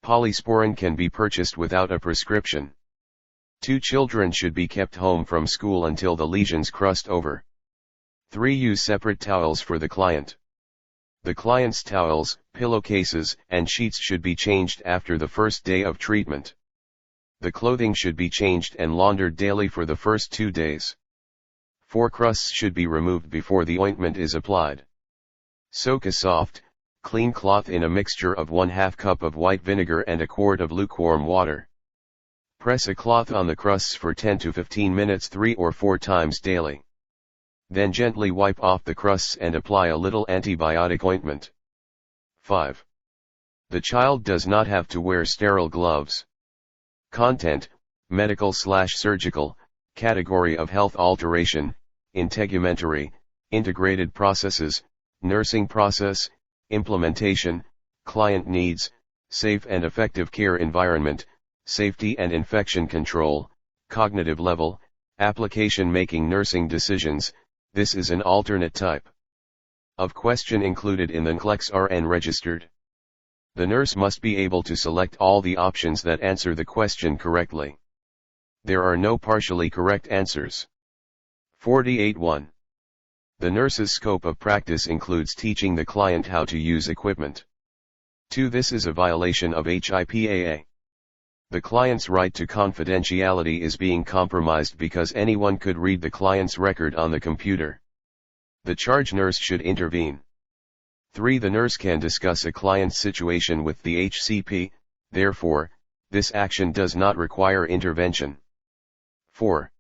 Polysporin can be purchased without a prescription. 2 children should be kept home from school until the lesions crust over. 3 use separate towels for the client. The client's towels, pillowcases, and sheets should be changed after the first day of treatment. The clothing should be changed and laundered daily for the first 2 days. 4 crusts should be removed before the ointment is applied. Soak a soft, clean cloth in a mixture of 1/2 cup of white vinegar and a quart of lukewarm water. Press a cloth on the crusts for 10 to 15 minutes 3 or 4 times daily. Then gently wipe off the crusts and apply a little antibiotic ointment. 5. The child does not have to wear sterile gloves. Content: medical/surgical, category of health alteration, integumentary, integrated processes, nursing process, implementation, client needs, safe and effective care environment, safety and infection control, cognitive level, application making nursing decisions. This is an alternate type of question included in the NCLEX-RN registered. The nurse must be able to select all the options that answer the question correctly. There are no partially correct answers. 48.1. The nurse's scope of practice includes teaching the client how to use equipment. 2. This is a violation of HIPAA. The client's right to confidentiality is being compromised because anyone could read the client's record on the computer. The charge nurse should intervene. 3. The nurse can discuss a client's situation with the HCP, therefore, this action does not require intervention. 4.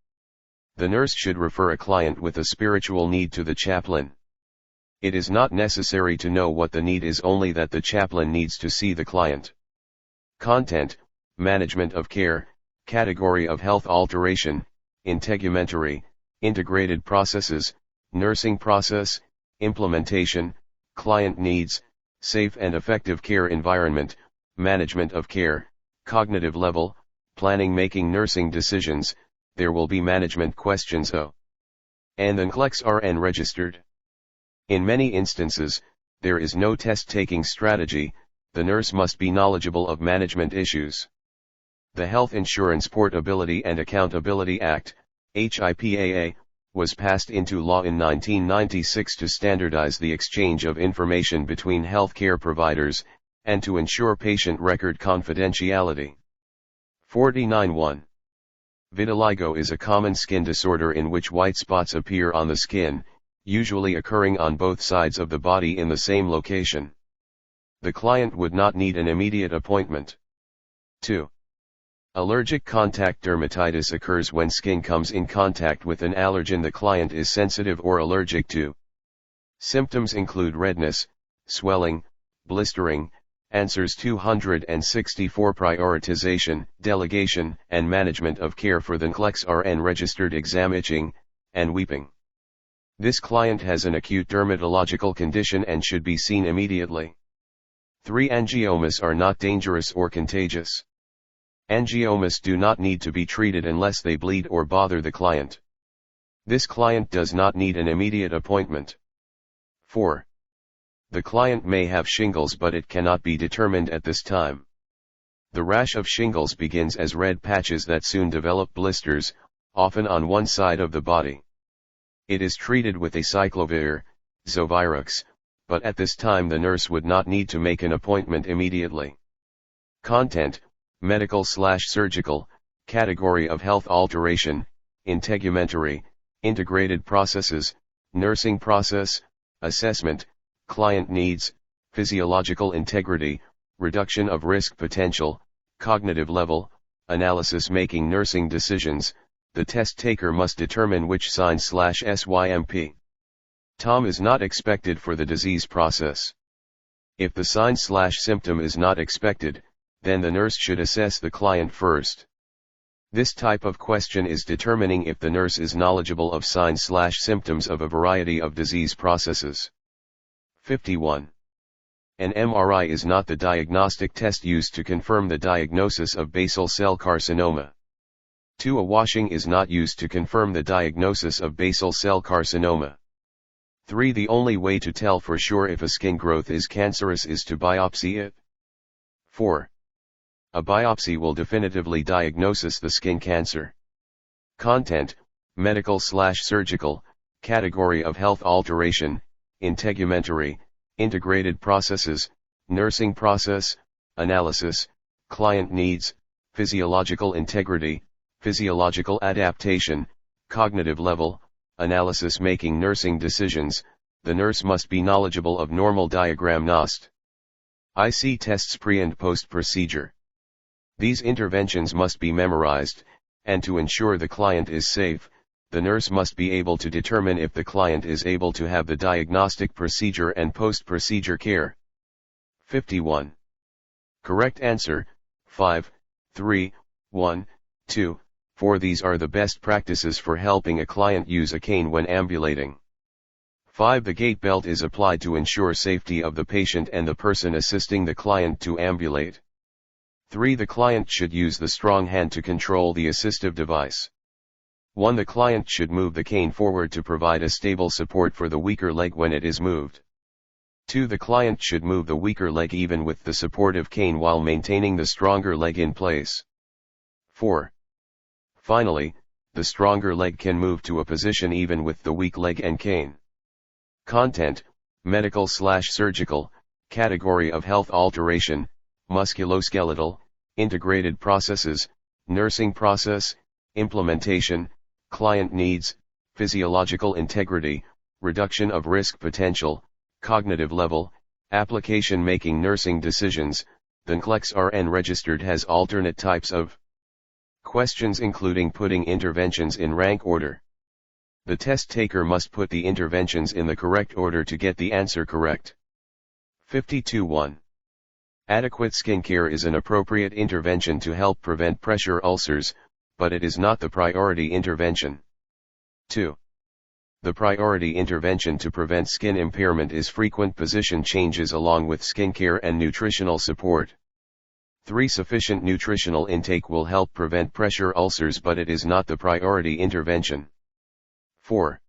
The nurse should refer a client with a spiritual need to the chaplain. It is not necessary to know what the need is, only that the chaplain needs to see the client. Content: management of care, category of health alteration, integumentary, integrated processes, nursing process, implementation, client needs, safe and effective care environment, management of care, cognitive level, planning making nursing decisions. There will be management questions and the NCLEX-RN registered. In many instances, there is no test-taking strategy. The nurse must be knowledgeable of management issues. The Health Insurance Portability and Accountability Act, HIPAA, was passed into law in 1996 to standardize the exchange of information between healthcare providers, and to ensure patient record confidentiality. 49.1. Vitiligo is a common skin disorder in which white spots appear on the skin, usually occurring on both sides of the body in the same location. The client would not need an immediate appointment. 2. Allergic contact dermatitis occurs when skin comes in contact with an allergen the client is sensitive or allergic to. Symptoms include redness, swelling, blistering. Answers 264. Prioritization, delegation, and management of care for the NCLEX-RN registered exam: itching and weeping. This client has an acute dermatological condition and should be seen immediately. 3. Angiomas are not dangerous or contagious. Angiomas do not need to be treated unless they bleed or bother the client. This client does not need an immediate appointment. 4. The client may have shingles, but it cannot be determined at this time. The rash of shingles begins as red patches that soon develop blisters, often on one side of the body. It is treated with acyclovir, Zovirox, but at this time the nurse would not need to make an appointment immediately. Content: medical/surgical, category of health alteration, integumentary, integrated processes, nursing process, assessment, client needs, physiological integrity, reduction of risk potential, cognitive level, analysis making nursing decisions. The test taker must determine which sign/SYMP Tom is not expected for the disease process. If the sign/symptom is not expected, then the nurse should assess the client first. This type of question is determining if the nurse is knowledgeable of signs/symptoms of a variety of disease processes. 51. An MRI is not the diagnostic test used to confirm the diagnosis of basal cell carcinoma. 2. A washing is not used to confirm the diagnosis of basal cell carcinoma. 3. The only way to tell for sure if a skin growth is cancerous is to biopsy it. 4. A biopsy will definitively diagnose the skin cancer. Content, medical/surgical, category of health alteration, integumentary, integrated processes, nursing process, analysis, client needs, physiological integrity, physiological adaptation, cognitive level, analysis making nursing decisions. The nurse must be knowledgeable of normal diagram NOST. IC tests pre and post procedure. These interventions must be memorized, and to ensure the client is safe, the nurse must be able to determine if the client is able to have the diagnostic procedure and post-procedure care. 51. Correct answer, 5, 3, 1, 2, 4. These are the best practices for helping a client use a cane when ambulating. 5. The gait belt is applied to ensure safety of the patient and the person assisting the client to ambulate. 3. The client should use the strong hand to control the assistive device. 1. The client should move the cane forward to provide a stable support for the weaker leg when it is moved. 2. The client should move the weaker leg even with the supportive cane while maintaining the stronger leg in place. 4. Finally, the stronger leg can move to a position even with the weak leg and cane. Content, medical/surgical, category of health alteration, musculoskeletal, integrated processes, nursing process, implementation, client needs, physiological integrity, reduction of risk potential, cognitive level, application making nursing decisions. The NCLEX-RN registered has alternate types of questions including putting interventions in rank order. The test taker must put the interventions in the correct order to get the answer correct. 52.1. Adequate skin care is an appropriate intervention to help prevent pressure ulcers, but it is not the priority intervention. 2. The priority intervention to prevent skin impairment is frequent position changes along with skin care and nutritional support. 3. Sufficient nutritional intake will help prevent pressure ulcers, but it is not the priority intervention. 4.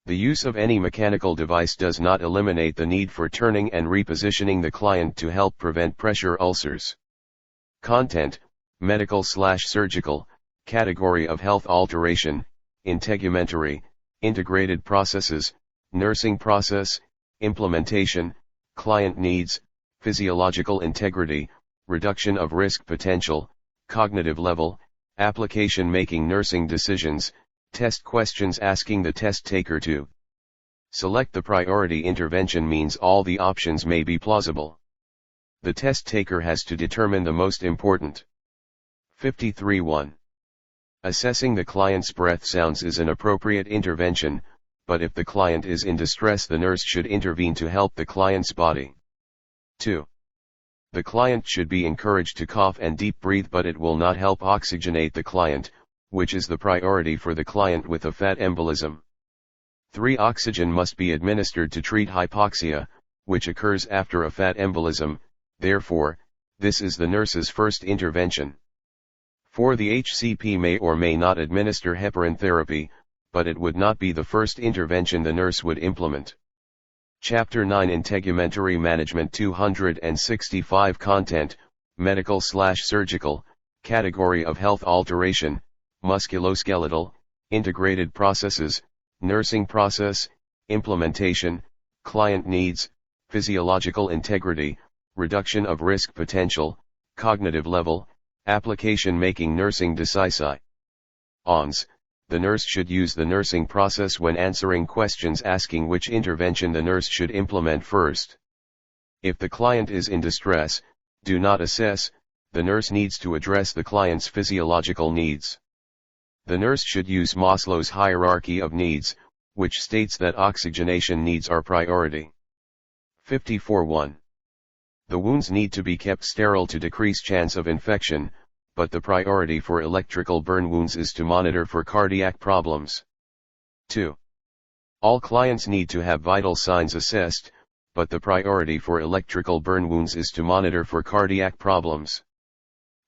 The use of any mechanical device does not eliminate the need for turning and repositioning the client to help prevent pressure ulcers. Content, medical/surgical, category of health alteration, integumentary, integrated processes, nursing process, implementation, client needs, physiological integrity, reduction of risk potential, cognitive level, application making nursing decisions. Test questions asking the test taker to select the priority intervention means all the options may be plausible. The test taker has to determine the most important. 53.1. Assessing the client's breath sounds is an appropriate intervention, but if the client is in distress, the nurse should intervene to help the client's body. 2. The client should be encouraged to cough and deep breathe, but it will not help oxygenate the client, which is the priority for the client with a fat embolism. 3. Oxygen must be administered to treat hypoxia, which occurs after a fat embolism, therefore, this is the nurse's first intervention. 4. The HCP may or may not administer heparin therapy, but it would not be the first intervention the nurse would implement. Chapter 9 Integumentary Management 265 Content, medical/surgical, category of health alteration, musculoskeletal, integrated processes, nursing process, implementation, client needs, physiological integrity, reduction of risk potential, cognitive level, application making nursing decisi. ONS. The nurse should use the nursing process when answering questions asking which intervention the nurse should implement first. If the client is in distress, do not assess, the nurse needs to address the client's physiological needs. The nurse should use Maslow's hierarchy of needs, which states that oxygenation needs are priority. 54.1. The wounds need to be kept sterile to decrease chance of infection, but the priority for electrical burn wounds is to monitor for cardiac problems. 2. All clients need to have vital signs assessed, but the priority for electrical burn wounds is to monitor for cardiac problems.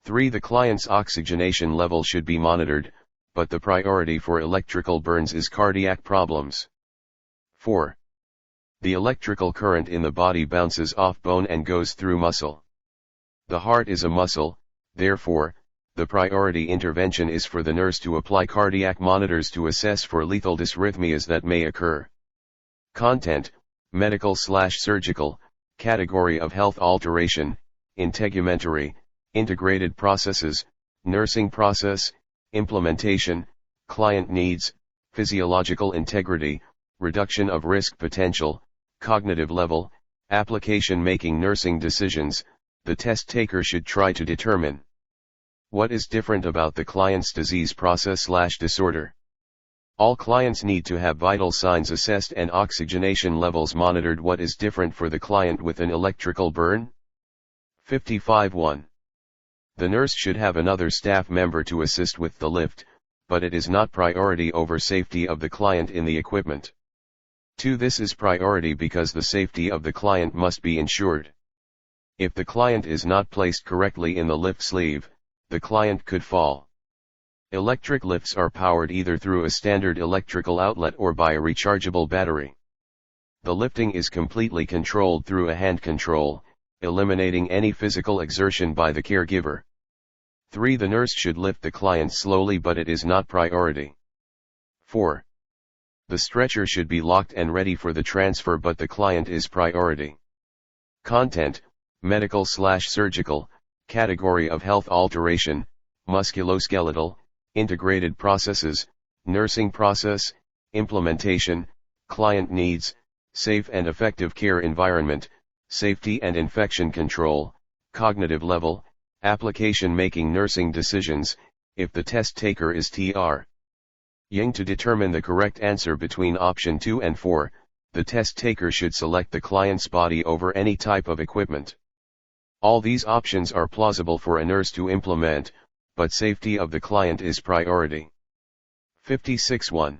3. The client's oxygenation level should be monitored, but the priority for electrical burns is cardiac problems. 4. The electrical current in the body bounces off bone and goes through muscle. The heart is a muscle, Therefore, the priority intervention is for the nurse to apply cardiac monitors to assess for lethal dysrhythmias that may occur. Content: medical/surgical, category of health alteration, integumentary, integrated processes, nursing process, implementation, client needs, physiological integrity, reduction of risk potential, cognitive level, application making nursing decisions. The test taker should try to determine what is different about the client's disease process/disorder. All clients need to have vital signs assessed and oxygenation levels monitored. What is different for the client with an electrical burn? 55.1. The nurse should have another staff member to assist with the lift, but it is not priority over safety of the client in the equipment. 2. This is priority because the safety of the client must be ensured. If the client is not placed correctly in the lift sleeve, the client could fall. Electric lifts are powered either through a standard electrical outlet or by a rechargeable battery. The lifting is completely controlled through a hand control, eliminating any physical exertion by the caregiver. 3. The nurse should lift the client slowly, but it is not priority. 4. The stretcher should be locked and ready for the transfer, but the client is priority. Content: medical/surgical, category of health alteration, musculoskeletal, integrated processes, nursing process, implementation, client needs, safe and effective care environment, safety and infection control, cognitive level, application making nursing decisions. If the test taker is Tr. Yang to determine the correct answer between option 2 and 4, the test taker should select the client's body over any type of equipment. All these options are plausible for a nurse to implement, but safety of the client is priority. 56.1.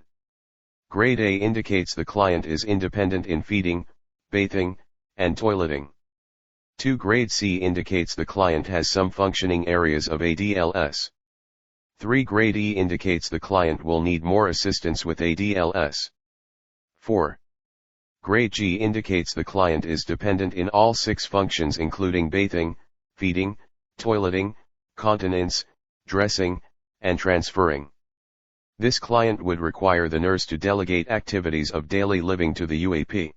Grade A indicates the client is independent in feeding, bathing, and toileting. 2. Grade C indicates the client has some functioning areas of ADLS. 3. Grade E indicates the client will need more assistance with ADLS. 4. Grade G indicates the client is dependent in all 6 functions including bathing, feeding, toileting, continence, dressing, and transferring. This client would require the nurse to delegate activities of daily living to the UAP.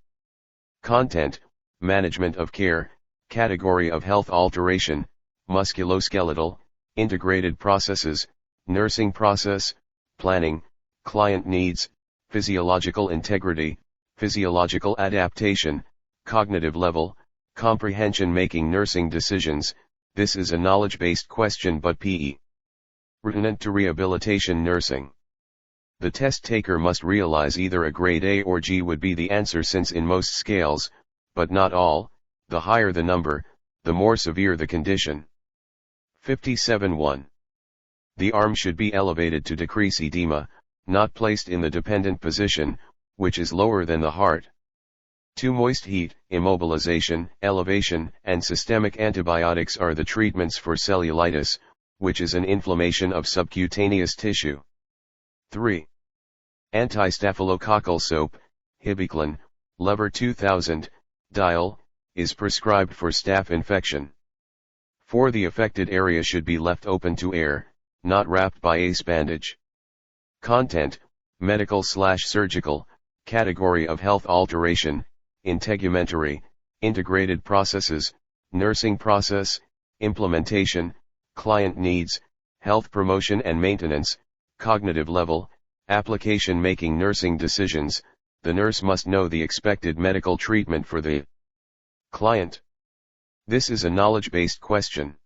Content: management of care, category of health alteration, musculoskeletal, integrated processes, nursing process, planning, client needs, physiological integrity, physiological adaptation, cognitive level, comprehension making nursing decisions. This is a knowledge-based question but PE. Pertinent to rehabilitation nursing. The test taker must realize either a grade A or G would be the answer, since in most scales, but not all, the higher the number, the more severe the condition. 57.1. The arm should be elevated to decrease edema, not placed in the dependent position, which is lower than the heart. 2. Moist heat, immobilization, elevation, and systemic antibiotics are the treatments for cellulitis, which is an inflammation of subcutaneous tissue. 3. Anti-staphylococcal soap, Hibiclin, Lever 2000, dial, is prescribed for staph infection. 4. The affected area should be left open to air, not wrapped by ACE bandage. Content: medical/surgical, category of health alteration, integumentary, integrated processes, nursing process, implementation, client needs, health promotion and maintenance, cognitive level, application making nursing decisions. The nurse must know the expected medical treatment for the client. This is a knowledge-based question.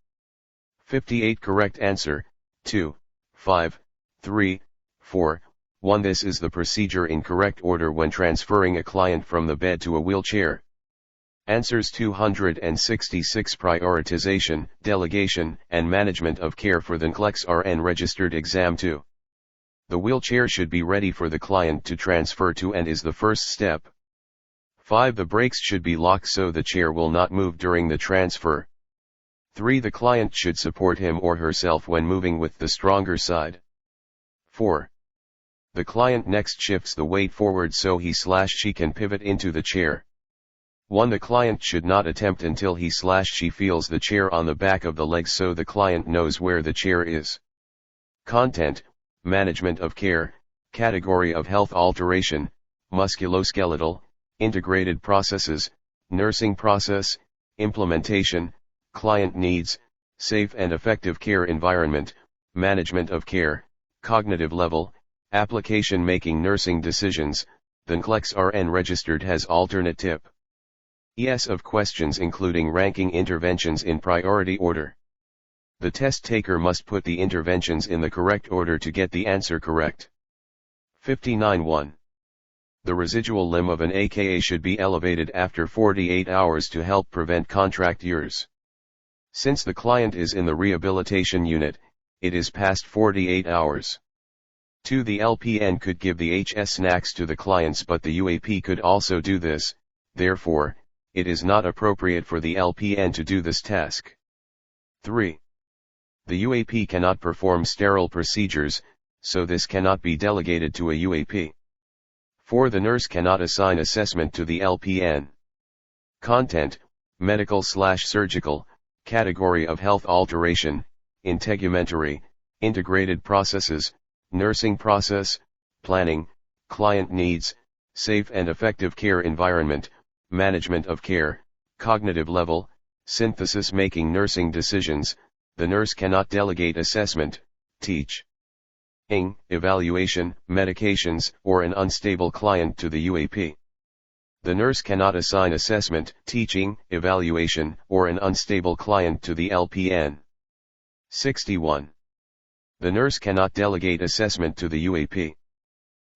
58. Correct answer: 2, 5, 3, 4, 1. This is the procedure in correct order when transferring a client from the bed to a wheelchair. Answers: 266. Prioritization, delegation, and management of care for the NCLEX-RN registered exam 2. The wheelchair should be ready for the client to transfer to and is the first step. 5. The brakes should be locked so the chair will not move during the transfer. 3. The client should support him or herself when moving with the stronger side. 4. The client next shifts the weight forward so he/she can pivot into the chair. 1. The client should not attempt until he/she feels the chair on the back of the legs so the client knows where the chair is. Content, management of care, category of health alteration, musculoskeletal, integrated processes, nursing process, implementation, client needs, safe and effective care environment, management of care, cognitive level, application making nursing decisions. The NCLEX-RN registered has alternate tip ES of questions including ranking interventions in priority order. The test taker must put the interventions in the correct order to get the answer correct. 59.1. The residual limb of an AKA should be elevated after 48 hours to help prevent contractures. Since the client is in the rehabilitation unit, it is past 48 hours. 2. The LPN could give the HS snacks to the clients, but the UAP could also do this, therefore, it is not appropriate for the LPN to do this task. 3. The UAP cannot perform sterile procedures, so this cannot be delegated to a UAP. 4. The nurse cannot assign assessment to the LPN. Content, medical/surgical, category of health alteration, integumentary, integrated processes, nursing process, planning, client needs, safe and effective care environment, management of care, cognitive level, synthesis making nursing decisions. The nurse cannot delegate assessment, teach, evaluation, medications, or an unstable client to the UAP. The nurse cannot assign assessment, teaching, evaluation, or an unstable client to the LPN. 61. The nurse cannot delegate assessment to the UAP.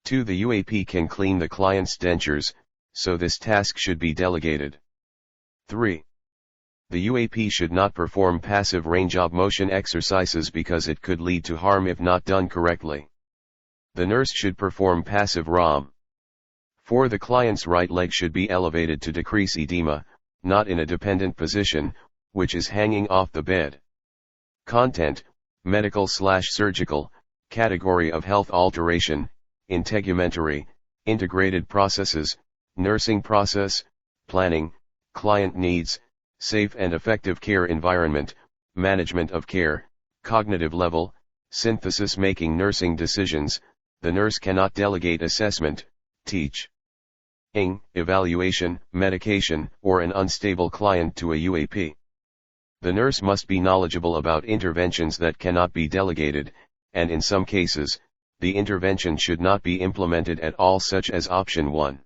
2. The UAP can clean the client's dentures, so this task should be delegated. 3. The UAP should not perform passive range of motion exercises because it could lead to harm if not done correctly. The nurse should perform passive ROM. 4. The client's right leg should be elevated to decrease edema, not in a dependent position, which is hanging off the bed. Content, medical/surgical, category of health alteration, integumentary, integrated processes, nursing process, planning, client needs, safe and effective care environment, management of care, cognitive level, synthesis making nursing decisions. The nurse cannot delegate assessment, teach, evaluation, medication, or an unstable client to a UAP. The nurse must be knowledgeable about interventions that cannot be delegated, and in some cases, the intervention should not be implemented at all, such as option 1.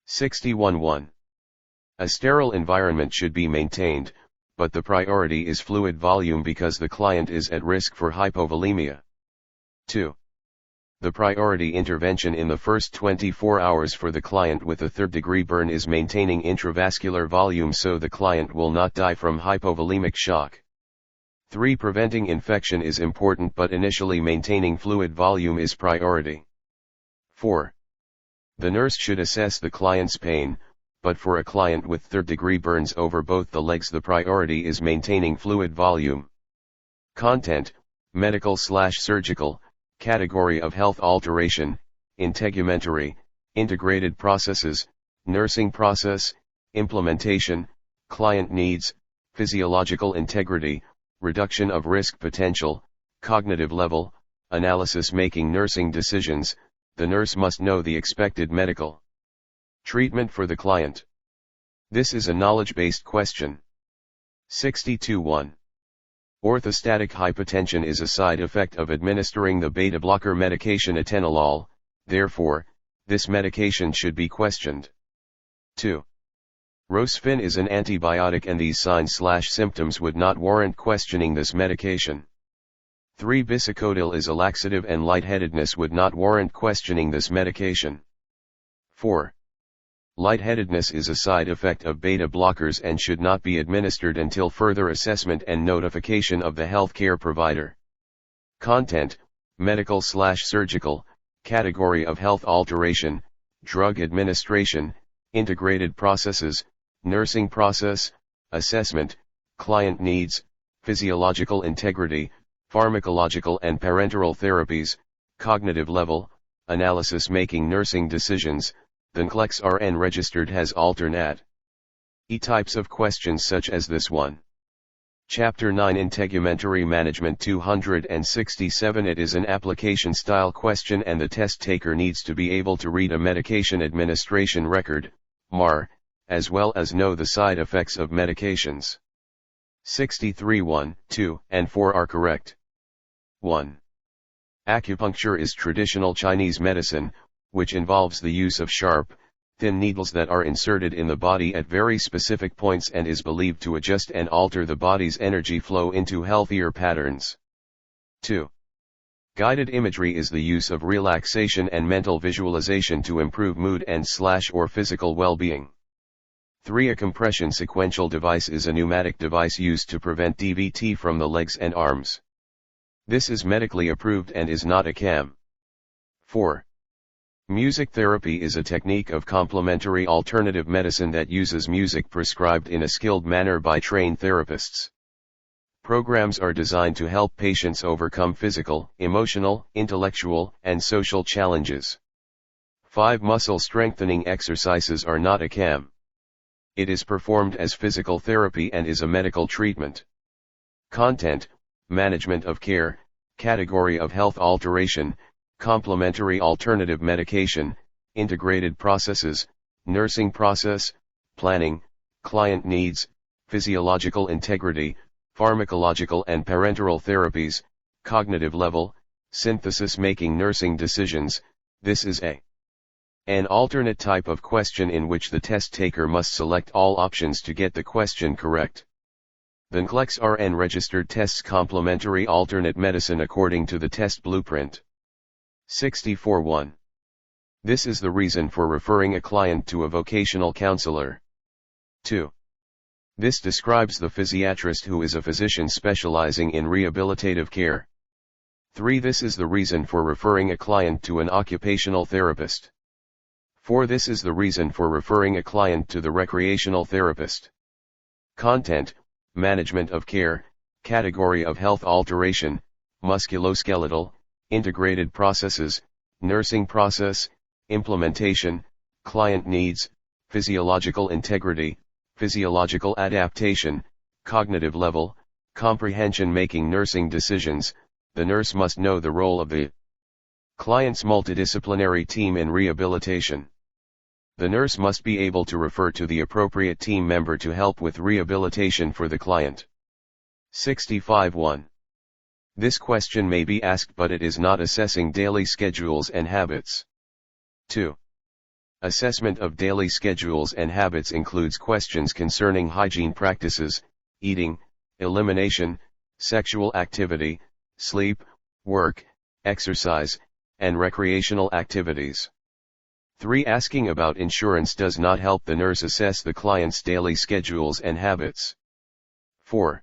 61.1. A sterile environment should be maintained, but the priority is fluid volume because the client is at risk for hypovolemia. 2. The priority intervention in the first 24 hours for the client with a third-degree burn is maintaining intravascular volume so the client will not die from hypovolemic shock. 3. Preventing infection is important, but initially maintaining fluid volume is priority. 4. The nurse should assess the client's pain, but for a client with third-degree burns over both the legs the priority is maintaining fluid volume. Content, medical/surgical, category of health alteration, integumentary, integrated processes, nursing process, implementation, client needs, physiological integrity, reduction of risk potential, cognitive level, analysis making nursing decisions. The nurse must know the expected medical treatment for the client. This is a knowledge-based question. 62.1. Orthostatic hypotension is a side effect of administering the beta blocker medication atenolol, therefore, this medication should be questioned. 2. Rosfin is an antibiotic and these signs/symptoms would not warrant questioning this medication. 3. Bisacodyl is a laxative and lightheadedness would not warrant questioning this medication. 4. Lightheadedness is a side effect of beta blockers and should not be administered until further assessment and notification of the healthcare provider. Content, medical/surgical, category of health alteration, drug administration, integrated processes, nursing process, assessment, client needs, physiological integrity, pharmacological and parenteral therapies, cognitive level, analysis making nursing decisions. The NCLEX-RN registered has alternate Types of questions such as this one. Chapter 9 Integumentary Management 267. It is an application-style question and the test taker needs to be able to read a medication administration record, MAR, as well as know the side effects of medications. 63 1, 2, and 4 are correct. 1. Acupuncture is traditional Chinese medicine, which involves the use of sharp, thin needles that are inserted in the body at very specific points and is believed to adjust and alter the body's energy flow into healthier patterns. 2. Guided imagery is the use of relaxation and mental visualization to improve mood and/or physical well-being. 3. A compression sequential device is a pneumatic device used to prevent DVT from the legs and arms. This is medically approved and is not a cam. 4. Music therapy is a technique of complementary alternative medicine that uses music prescribed in a skilled manner by trained therapists. Programs are designed to help patients overcome physical, emotional, intellectual, and social challenges. 5. Muscle strengthening exercises are not a cam. It is performed as physical therapy and is a medical treatment. Content, management of care, category of health alteration, complementary alternative medication, integrated processes, nursing process, planning, client needs, physiological integrity, pharmacological and parenteral therapies, cognitive level, synthesis making nursing decisions. This is an alternate type of question in which the test taker must select all options to get the question correct. The NCLEX-RN registered tests complementary alternate medicine according to the test blueprint. 64 1. This is the reason for referring a client to a vocational counselor. 2. This describes the physiatrist who is a physician specializing in rehabilitative care. 3. This is the reason for referring a client to an occupational therapist. 4. This is the reason for referring a client to the recreational therapist. Content, management of care, category of health alteration, musculoskeletal, integrated processes, nursing process, implementation, client needs, physiological integrity, physiological adaptation, cognitive level, comprehension making nursing decisions. The nurse must know the role of the client's multidisciplinary team in rehabilitation. The nurse must be able to refer to the appropriate team member to help with rehabilitation for the client. 65 1. This question may be asked but it is not assessing daily schedules and habits. 2. Assessment of daily schedules and habits includes questions concerning hygiene practices, eating, elimination, sexual activity, sleep, work, exercise, and recreational activities. 3. Asking about insurance does not help the nurse assess the client's daily schedules and habits. 4.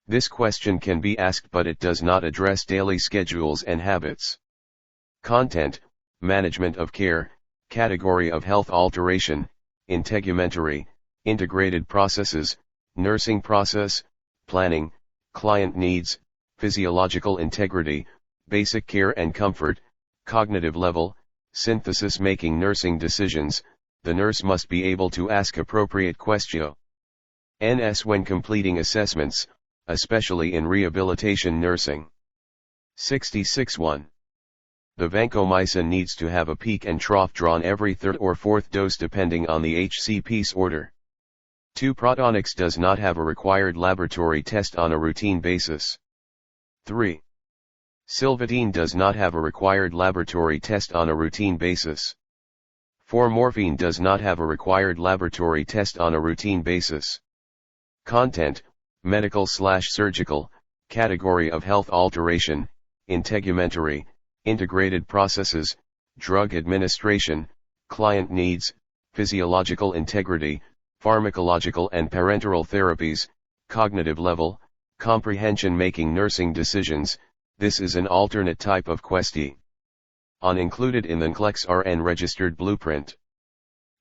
This question can be asked but it does not address daily schedules and habits. Content, management of care, category of health alteration, integumentary, integrated processes, nursing process, planning, client needs, physiological integrity, basic care and comfort, cognitive level, synthesis making nursing decisions. The nurse must be able to ask appropriate questions when completing assessments, especially in rehabilitation nursing. 66 1. The vancomycin needs to have a peak and trough drawn every third or fourth dose depending on the HCP's order. 2. Protonix does not have a required laboratory test on a routine basis. 3. Silvadene does not have a required laboratory test on a routine basis. 4. Morphine does not have a required laboratory test on a routine basis. Content, medical/surgical, category of health alteration, integumentary, integrated processes, drug administration, client needs, physiological integrity, pharmacological and parenteral therapies, cognitive level, comprehension making nursing decisions. This is an alternate type of question included in the NCLEX-RN registered blueprint.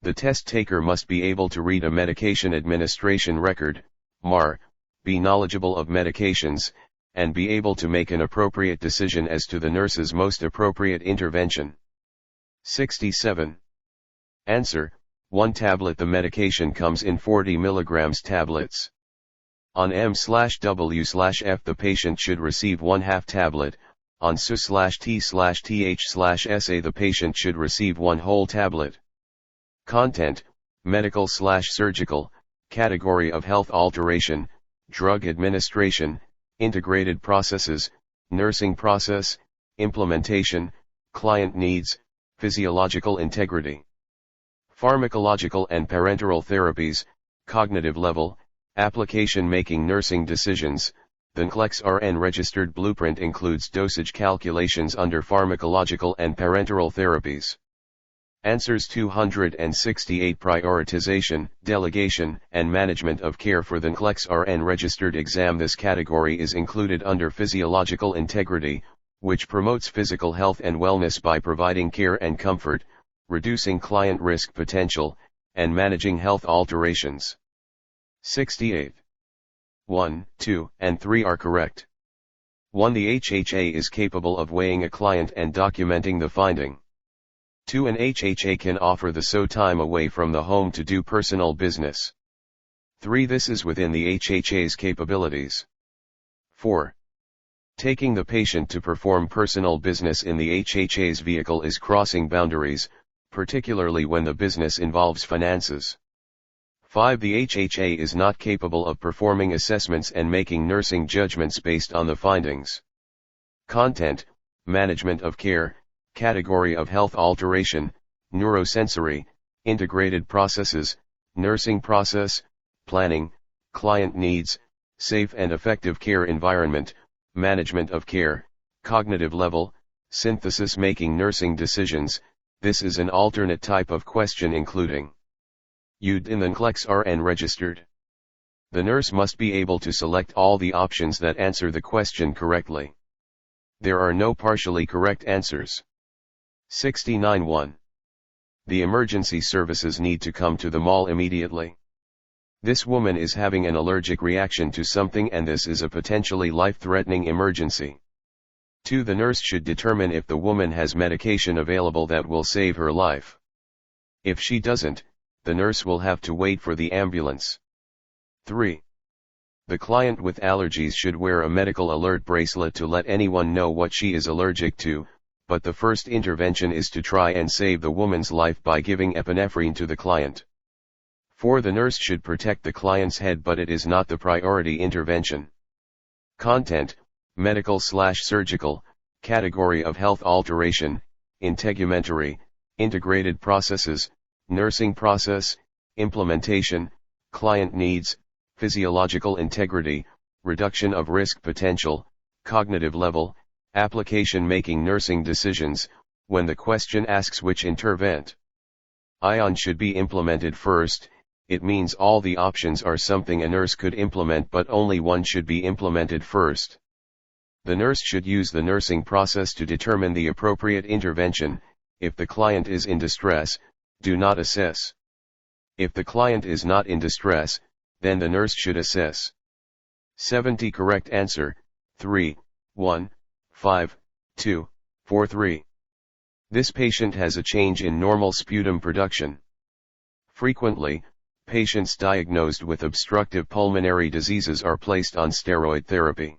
The test taker must be able to read a medication administration record, MAR, be knowledgeable of medications, and be able to make an appropriate decision as to the nurse's most appropriate intervention. 67. Answer, 1 tablet. The medication comes in 40 mg tablets. On M/W/F the patient should receive 1/2 tablet, on SU/T/TH/SA the patient should receive 1 whole tablet. Content, medical/surgical, category of health alteration, drug administration, integrated processes, nursing process, implementation, client needs, physiological integrity. Pharmacological and parenteral therapies, cognitive level, application making nursing decisions. The NCLEX-RN registered blueprint includes dosage calculations under pharmacological and parenteral therapies. Answers 268 Prioritization, delegation, and management of care for the NCLEX-RN registered exam. This category is included under physiological integrity, which promotes physical health and wellness by providing care and comfort, reducing client risk potential, and managing health alterations. 68. 1, 2, and 3 are correct. 1. The HHA is capable of weighing a client and documenting the finding. 2. An HHA can offer the so time away from the home to do personal business. 3. This is within the HHA's capabilities. 4. Taking the patient to perform personal business in the HHA's vehicle is crossing boundaries, particularly when the business involves finances. 5. The HHA is not capable of performing assessments and making nursing judgments based on the findings. Content, management of care, category of health alteration, neurosensory, integrated processes, nursing process, planning, client needs, safe and effective care environment, management of care, cognitive level, synthesis making nursing decisions. This is an alternate type of question including UD in the NCLEX-RN registered. The nurse must be able to select all the options that answer the question correctly. There are no partially correct answers. 69.1. The emergency services need to come to the mall immediately. This woman is having an allergic reaction to something and this is a potentially life-threatening emergency. 2. The nurse should determine if the woman has medication available that will save her life. If she doesn't, the nurse will have to wait for the ambulance. 3. The client with allergies should wear a medical alert bracelet to let anyone know what she is allergic to, but the first intervention is to try and save the woman's life by giving epinephrine to the client. 4. The nurse should protect the client's head but it is not the priority intervention. Content, medical/surgical, category of health alteration, integumentary, integrated processes, nursing process, implementation, client needs, physiological integrity, reduction of risk potential, cognitive level, application making nursing decisions. When the question asks which intervention should be implemented first, it means all the options are something a nurse could implement but only one should be implemented first. The nurse should use the nursing process to determine the appropriate intervention. If the client is in distress, do not assess. If the client is not in distress, then the nurse should assess. 70 Correct answer, 3, 1, 5, 2, 4, 3. This patient has a change in normal sputum production. Frequently, patients diagnosed with obstructive pulmonary diseases are placed on steroid therapy.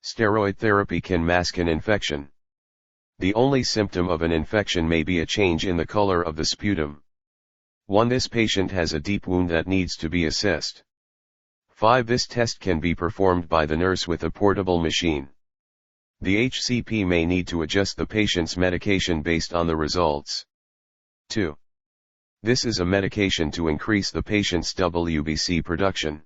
Steroid therapy can mask an infection. The only symptom of an infection may be a change in the color of the sputum. 1. This patient has a deep wound that needs to be assessed. 5. This test can be performed by the nurse with a portable machine. The HCP may need to adjust the patient's medication based on the results. 2. This is a medication to increase the patient's WBC production.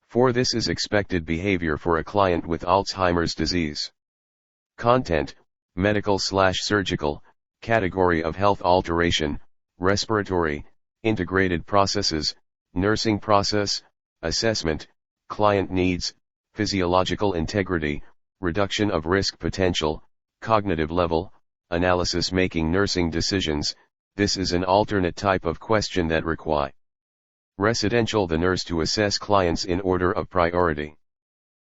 4. This is expected behavior for a client with Alzheimer's disease. Content, medical/surgical, category of health alteration, respiratory, integrated processes, nursing process, assessment, client needs, physiological integrity, reduction of risk potential, cognitive level, analysis making nursing decisions. This is an alternate type of question that requires residential the nurse to assess clients in order of priority.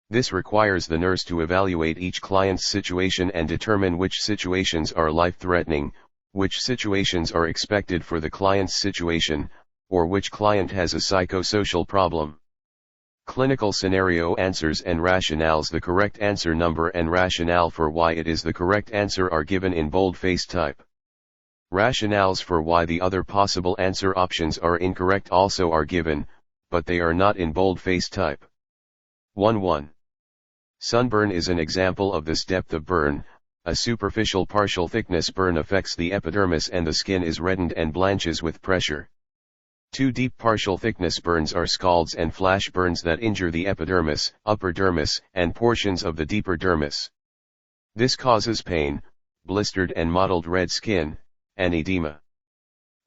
This requires the nurse to evaluate each client's situation and determine which situations are life-threatening, Which situations are expected for the client's situation, or which client has a psychosocial problem? Clinical scenario answers and rationales. The correct answer number and rationale for why it is the correct answer are given in boldface type. Rationales for why the other possible answer options are incorrect also are given, but they are not in boldface type. 1. Sunburn is an example of this depth of burn. A superficial partial thickness burn affects the epidermis and the skin is reddened and blanches with pressure. 2 deep partial thickness burns are scalds and flash burns that injure the epidermis, upper dermis, and portions of the deeper dermis. This causes pain, blistered and mottled red skin, and edema.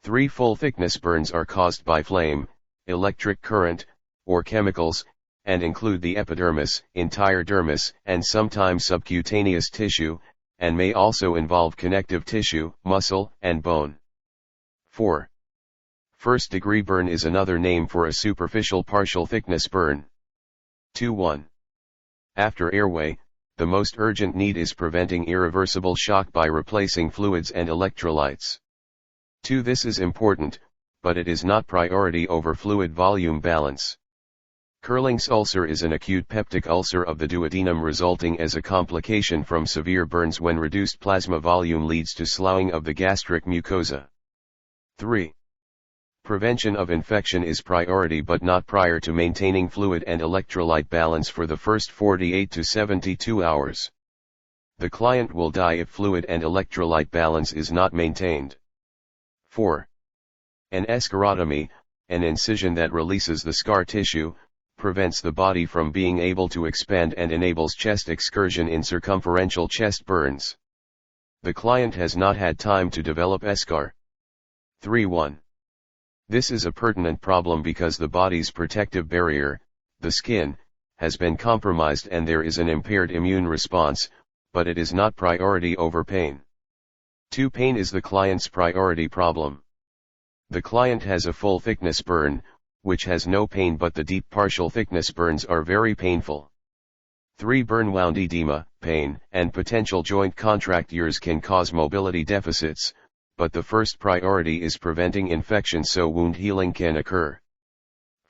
3 full thickness burns are caused by flame, electric current, or chemicals, and include the epidermis, entire dermis, and sometimes subcutaneous tissue, and may also involve connective tissue, muscle, and bone. 4. First-degree burn is another name for a superficial partial thickness burn. 2. After airway, the most urgent need is preventing irreversible shock by replacing fluids and electrolytes. 2. This is important, but it is not priority over fluid volume balance. Curling's ulcer is an acute peptic ulcer of the duodenum resulting as a complication from severe burns when reduced plasma volume leads to sloughing of the gastric mucosa. 3. Prevention of infection is priority but not prior to maintaining fluid and electrolyte balance for the first 48 to 72 hours. The client will die if fluid and electrolyte balance is not maintained. 4. An escharotomy, an incision that releases the scar tissue, prevents the body from being able to expand and enables chest excursion in circumferential chest burns. The client has not had time to develop eschar. 3.1. This is a pertinent problem because the body's protective barrier, the skin, has been compromised and there is an impaired immune response, but it is not priority over pain. 2. Pain is the client's priority problem. The client has a full thickness burn, which has no pain, but the deep partial thickness burns are very painful. 3. Burn wound edema, pain, and potential joint contractures can cause mobility deficits, but the first priority is preventing infection so wound healing can occur.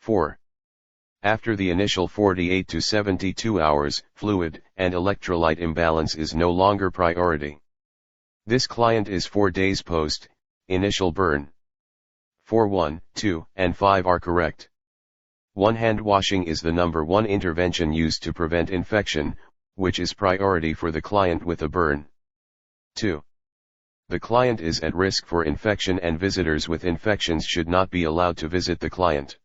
4. After the initial 48 to 72 hours, fluid and electrolyte imbalance is no longer priority. This client is 4 days post initial burn. 4, 1, 2, and 5 are correct. 1. Hand washing is the number 1 intervention used to prevent infection, which is priority for the client with a burn. 2. The client is at risk for infection and visitors with infections should not be allowed to visit the client.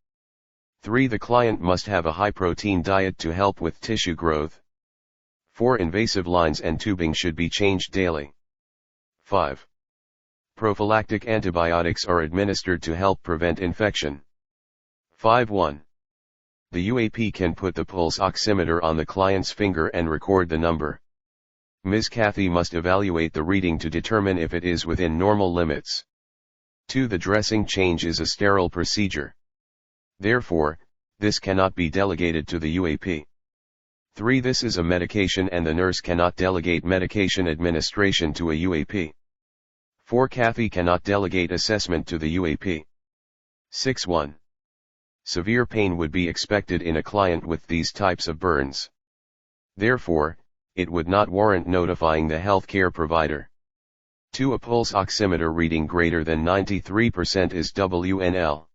3. The client must have a high-protein diet to help with tissue growth. 4. Invasive lines and tubing should be changed daily. 5. Prophylactic antibiotics are administered to help prevent infection. 5.1. The UAP can put the pulse oximeter on the client's finger and record the number. Ms. Kathy must evaluate the reading to determine if it is within normal limits. 2. The dressing change is a sterile procedure. Therefore, this cannot be delegated to the UAP. 3. This is a medication and the nurse cannot delegate medication administration to a UAP. 4. Kathy cannot delegate assessment to the UAP. 6.1. Severe pain would be expected in a client with these types of burns. Therefore, it would not warrant notifying the healthcare provider. 2. A pulse oximeter reading greater than 93% is WNL.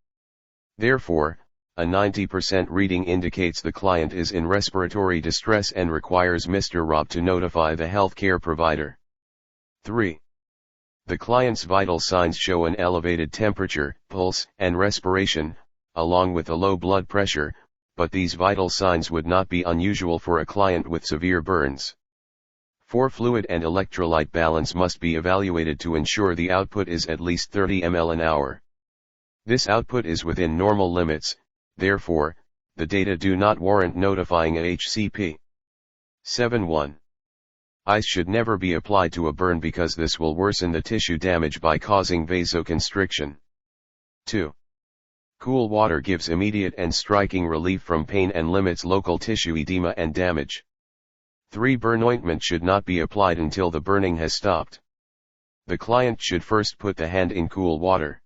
Therefore, a 90% reading indicates the client is in respiratory distress and requires Mr. Rob to notify the healthcare provider. 3. The client's vital signs show an elevated temperature, pulse, and respiration, along with a low blood pressure, but these vital signs would not be unusual for a client with severe burns. 4. Fluid and electrolyte balance must be evaluated to ensure the output is at least 30 ml an hour. This output is within normal limits, therefore, the data do not warrant notifying a HCP. 7.1. Ice should never be applied to a burn because this will worsen the tissue damage by causing vasoconstriction. 2. Cool water gives immediate and striking relief from pain and limits local tissue edema and damage. 3. Burn ointment should not be applied until the burning has stopped. The client should first put the hand in cool water.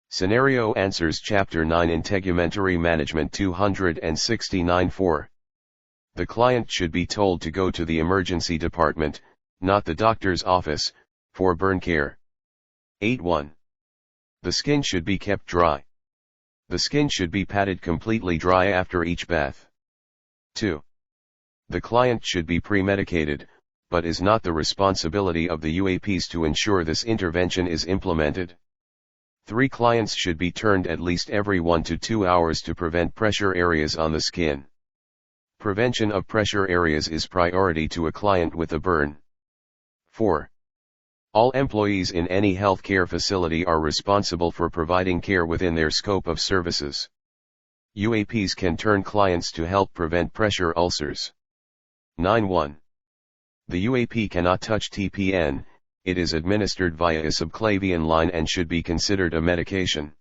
Scenario answers Chapter 9 Integumentary Management 269-4. The client should be told to go to the emergency department, not the doctor's office, for burn care. 8.1. The skin should be kept dry. The skin should be patted completely dry after each bath. 2. The client should be pre-medicated, but is not the responsibility of the UAPs to ensure this intervention is implemented. 3. Clients should be turned at least every 1 to 2 hours to prevent pressure areas on the skin. Prevention of pressure areas is priority to a client with a burn. 4. All employees in any healthcare facility are responsible for providing care within their scope of services. UAPs can turn clients to help prevent pressure ulcers. 9.1. The UAP cannot touch TPN, it is administered via a subclavian line and should be considered a medication.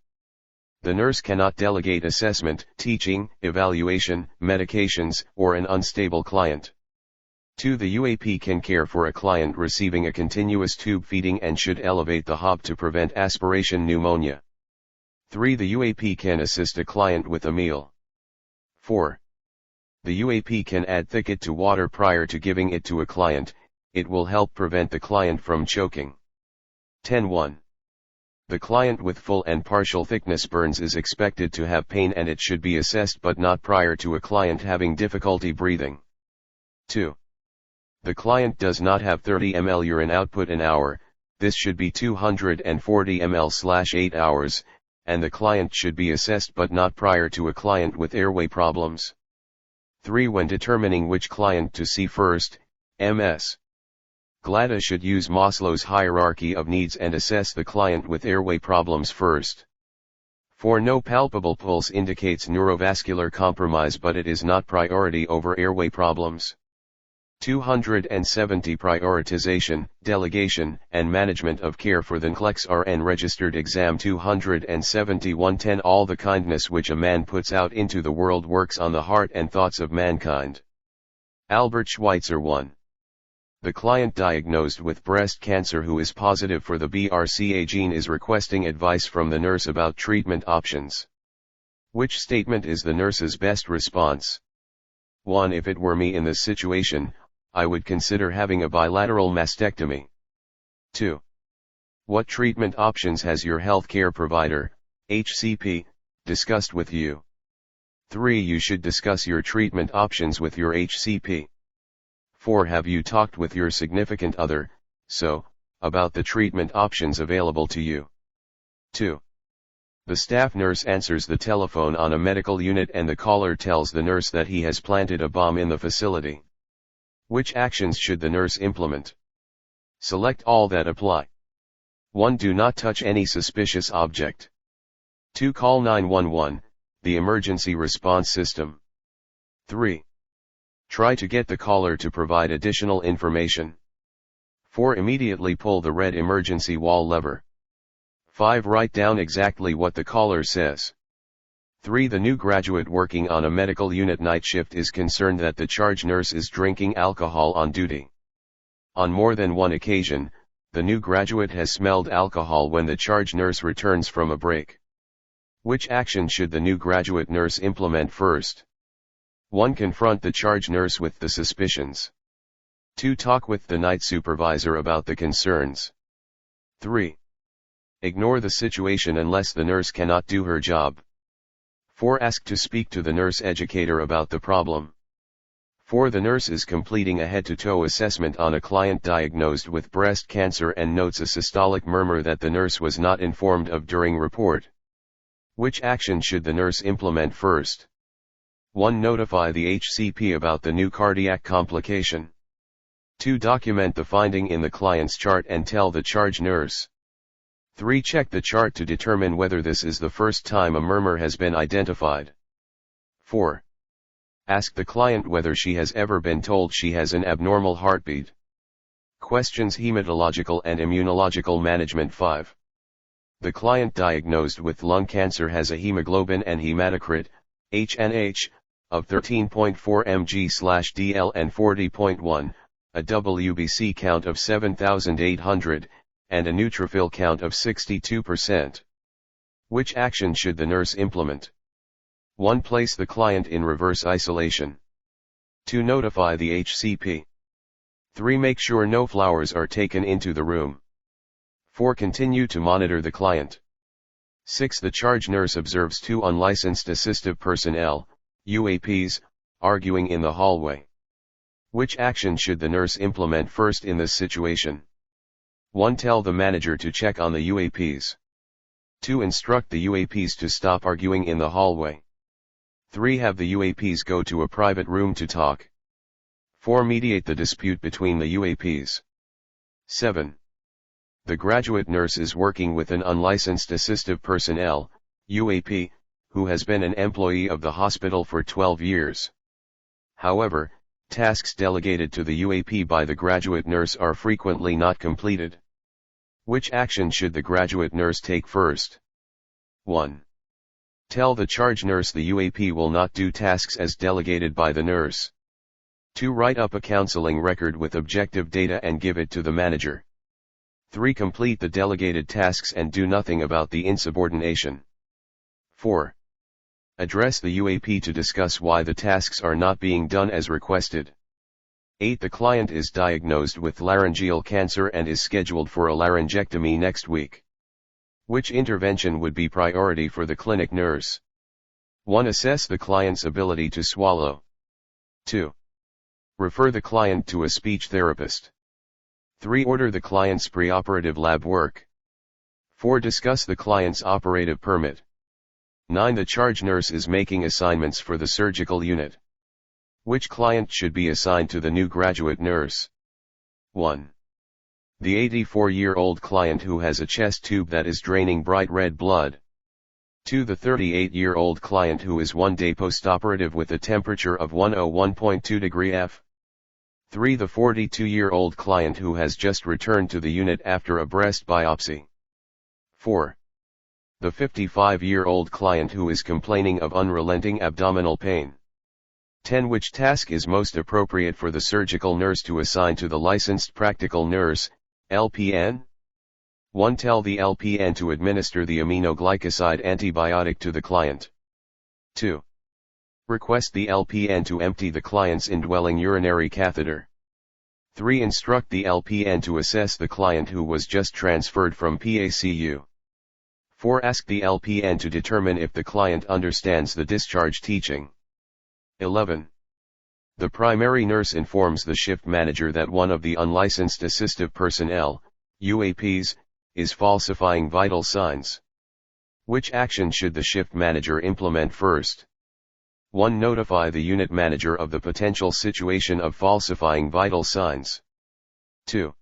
The nurse cannot delegate assessment, teaching, evaluation, medications, or an unstable client. 2. The UAP can care for a client receiving a continuous tube feeding and should elevate the hob to prevent aspiration pneumonia. 3. The UAP can assist a client with a meal. 4. The UAP can add thicket to water prior to giving it to a client, it will help prevent the client from choking. 10.1. The client with full and partial thickness burns is expected to have pain and it should be assessed but not prior to a client having difficulty breathing. 2. The client does not have 30 ml urine output an hour, this should be 240 ml/8 hours, and the client should be assessed but not prior to a client with airway problems. 3. When determining which client to see first, Ms. GLADA should use Maslow's hierarchy of needs and assess the client with airway problems first. 4. No palpable pulse indicates neurovascular compromise but it is not priority over airway problems. 270. Prioritization, delegation, and management of care for the NCLEX-RN registered exam 271. 10. All the kindness which a man puts out into the world works on the heart and thoughts of mankind. Albert Schweitzer. 1. The client diagnosed with breast cancer who is positive for the BRCA gene is requesting advice from the nurse about treatment options. Which statement is the nurse's best response? 1. If it were me in this situation, I would consider having a bilateral mastectomy. 2. What treatment options has your healthcare provider, HCP, discussed with you? 3. You should discuss your treatment options with your HCP. 4. Have you talked with your significant other, about the treatment options available to you? 2. The staff nurse answers the telephone on a medical unit and the caller tells the nurse that he has planted a bomb in the facility. Which actions should the nurse implement? Select all that apply. 1. Do not touch any suspicious object. 2. Call 911, the emergency response system. 3. Try to get the caller to provide additional information. 4. Immediately pull the red emergency wall lever. 5. Write down exactly what the caller says. 3. The new graduate working on a medical unit night shift is concerned that the charge nurse is drinking alcohol on duty. On more than one occasion, the new graduate has smelled alcohol when the charge nurse returns from a break. Which action should the new graduate nurse implement first? 1. Confront the charge nurse with the suspicions. 2. Talk with the night supervisor about the concerns. 3. Ignore the situation unless the nurse cannot do her job. 4. Ask to speak to the nurse educator about the problem. 4. The nurse is completing a head-to-toe assessment on a client diagnosed with breast cancer and notes a systolic murmur that the nurse was not informed of during report. Which action should the nurse implement first? 1. Notify the HCP about the new cardiac complication. 2. Document the finding in the client's chart and tell the charge nurse. 3. Check the chart to determine whether this is the first time a murmur has been identified. 4. Ask the client whether she has ever been told she has an abnormal heartbeat. Questions hematological and immunological management. 5. The client diagnosed with lung cancer has a hemoglobin and hematocrit, HNH, of 13.4 mg/dl and 40.1, a WBC count of 7,800, and a neutrophil count of 62%. Which action should the nurse implement? 1. Place the client in reverse isolation. 2. Notify the HCP. 3. Make sure no flowers are taken into the room. 4. Continue to monitor the client. 6. The charge nurse observes 2 unlicensed assistive personnel, UAPs, arguing in the hallway. Which action should the nurse implement first in this situation? 1. Tell the manager to check on the UAPs. 2. Instruct the UAPs to stop arguing in the hallway. 3. Have the UAPs go to a private room to talk. 4. Mediate the dispute between the UAPs. 7. The graduate nurse is working with an unlicensed assistive personnel, UAP, who has been an employee of the hospital for 12 years. However, tasks delegated to the UAP by the graduate nurse are frequently not completed. Which action should the graduate nurse take first? 1. Tell the charge nurse the UAP will not do tasks as delegated by the nurse. 2. Write up a counseling record with objective data and give it to the manager. 3. Complete the delegated tasks and do nothing about the insubordination. 4. Address the UAP to discuss why the tasks are not being done as requested. 8. The client is diagnosed with laryngeal cancer and is scheduled for a laryngectomy next week. Which intervention would be priority for the clinic nurse? 1. Assess the client's ability to swallow. 2. Refer the client to a speech therapist. 3. Order the client's preoperative lab work. 4. Discuss the client's operative permit. 9. The charge nurse is making assignments for the surgical unit. Which client should be assigned to the new graduate nurse? 1. The 84-year-old client who has a chest tube that is draining bright red blood. 2. The 38-year-old client who is 1 day postoperative with a temperature of 101.2 degree F. 3. The 42-year-old client who has just returned to the unit after a breast biopsy. 4. The 55-year-old client who is complaining of unrelenting abdominal pain. 10. Which task is most appropriate for the surgical nurse to assign to the licensed practical nurse, LPN? 1. Tell the LPN to administer the aminoglycoside antibiotic to the client. 2. Request the LPN to empty the client's indwelling urinary catheter. 3. Instruct the LPN to assess the client who was just transferred from PACU. 4. Ask the LPN to determine if the client understands the discharge teaching. 11. The primary nurse informs the shift manager that one of the unlicensed assistive personnel, UAPs, is falsifying vital signs. Which action should the shift manager implement first? 1. Notify the unit manager of the potential situation of falsifying vital signs. 2.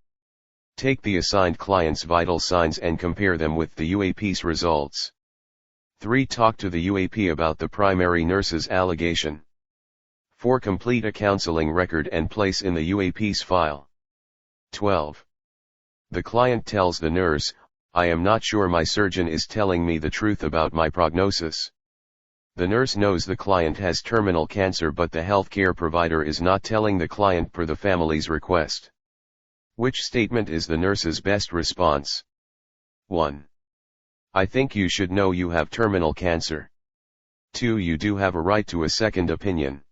Take the assigned client's vital signs and compare them with the UAP's results. 3. Talk to the UAP about the primary nurse's allegation. 4. Complete a counseling record and place in the UAP's file. 12. The client tells the nurse, "I am not sure my surgeon is telling me the truth about my prognosis." The nurse knows the client has terminal cancer, but the healthcare provider is not telling the client per the family's request. Which statement is the nurse's best response? 1. I think you should know you have terminal cancer. 2. You do have a right to a second opinion.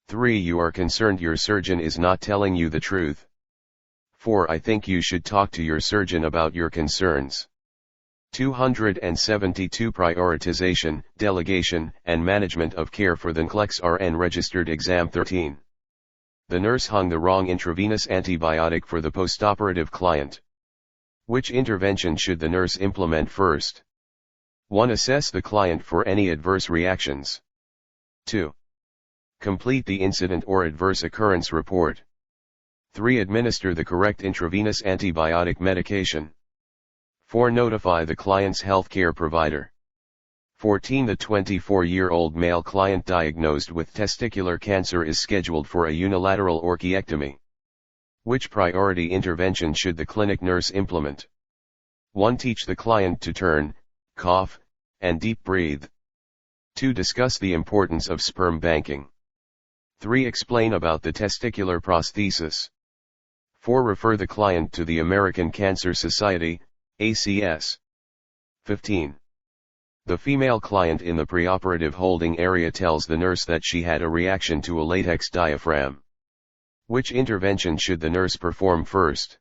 3. You are concerned your surgeon is not telling you the truth. 4. I think you should talk to your surgeon about your concerns. 272 Prioritization, Delegation, and Management of Care for the NCLEX-RN Registered Exam 13. The nurse hung the wrong intravenous antibiotic for the postoperative client. Which intervention should the nurse implement first? 1. Assess the client for any adverse reactions. 2. Complete the incident or adverse occurrence report. 3. Administer the correct intravenous antibiotic medication. 4. Notify the client's healthcare provider. 14. The 24-year-old male client diagnosed with testicular cancer is scheduled for a unilateral orchiectomy. Which priority intervention should the clinic nurse implement? 1. Teach the client to turn, cough, and deep breathe. 2. Discuss the importance of sperm banking. 3. Explain about the testicular prosthesis. 4. Refer the client to the American Cancer Society, ACS. 15. The female client in the preoperative holding area tells the nurse that she had a reaction to a latex diaphragm. Which intervention should the nurse perform first?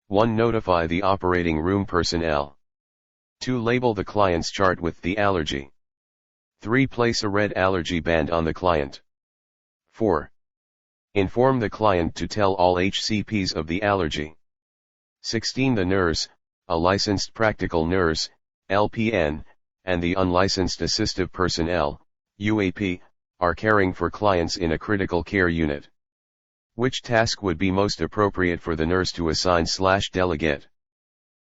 1. Notify the operating room personnel. 2. Label the client's chart with the allergy. 3. Place a red allergy band on the client. 4. Inform the client to tell all HCPs of the allergy. 16. The nurse, a licensed practical nurse, LPN, and the unlicensed assistive personnel, UAP, are caring for clients in a critical care unit. Which task would be most appropriate for the nurse to assign/delegate?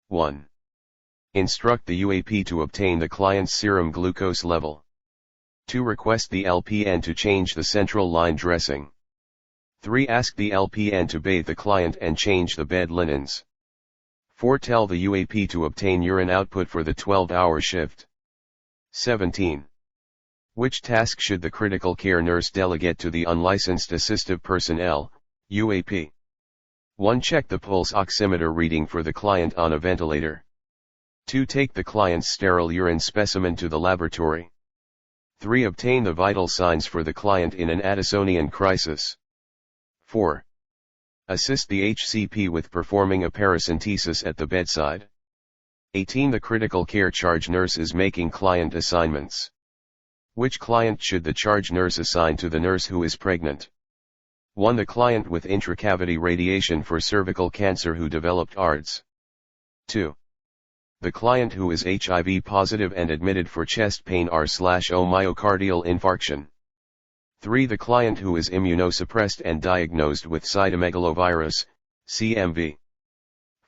1. Instruct the UAP to obtain the client's serum glucose level. 2. Request the LPN to change the central line dressing. 3. Ask the LPN to bathe the client and change the bed linens. 4. Tell the UAP to obtain urine output for the 12-hour shift. 17. Which task should the critical care nurse delegate to the unlicensed assistive personnel, UAP? 1. Check the pulse oximeter reading for the client on a ventilator. 2. Take the client's sterile urine specimen to the laboratory. 3. Obtain the vital signs for the client in an Addisonian crisis. 4. Assist the HCP with performing a paracentesis at the bedside. 18. The critical care charge nurse is making client assignments. Which client should the charge nurse assign to the nurse who is pregnant? 1. The client with intracavity radiation for cervical cancer who developed ARDS. 2. The client who is HIV positive and admitted for chest pain or/o myocardial infarction. 3. The client who is immunosuppressed and diagnosed with cytomegalovirus, CMV.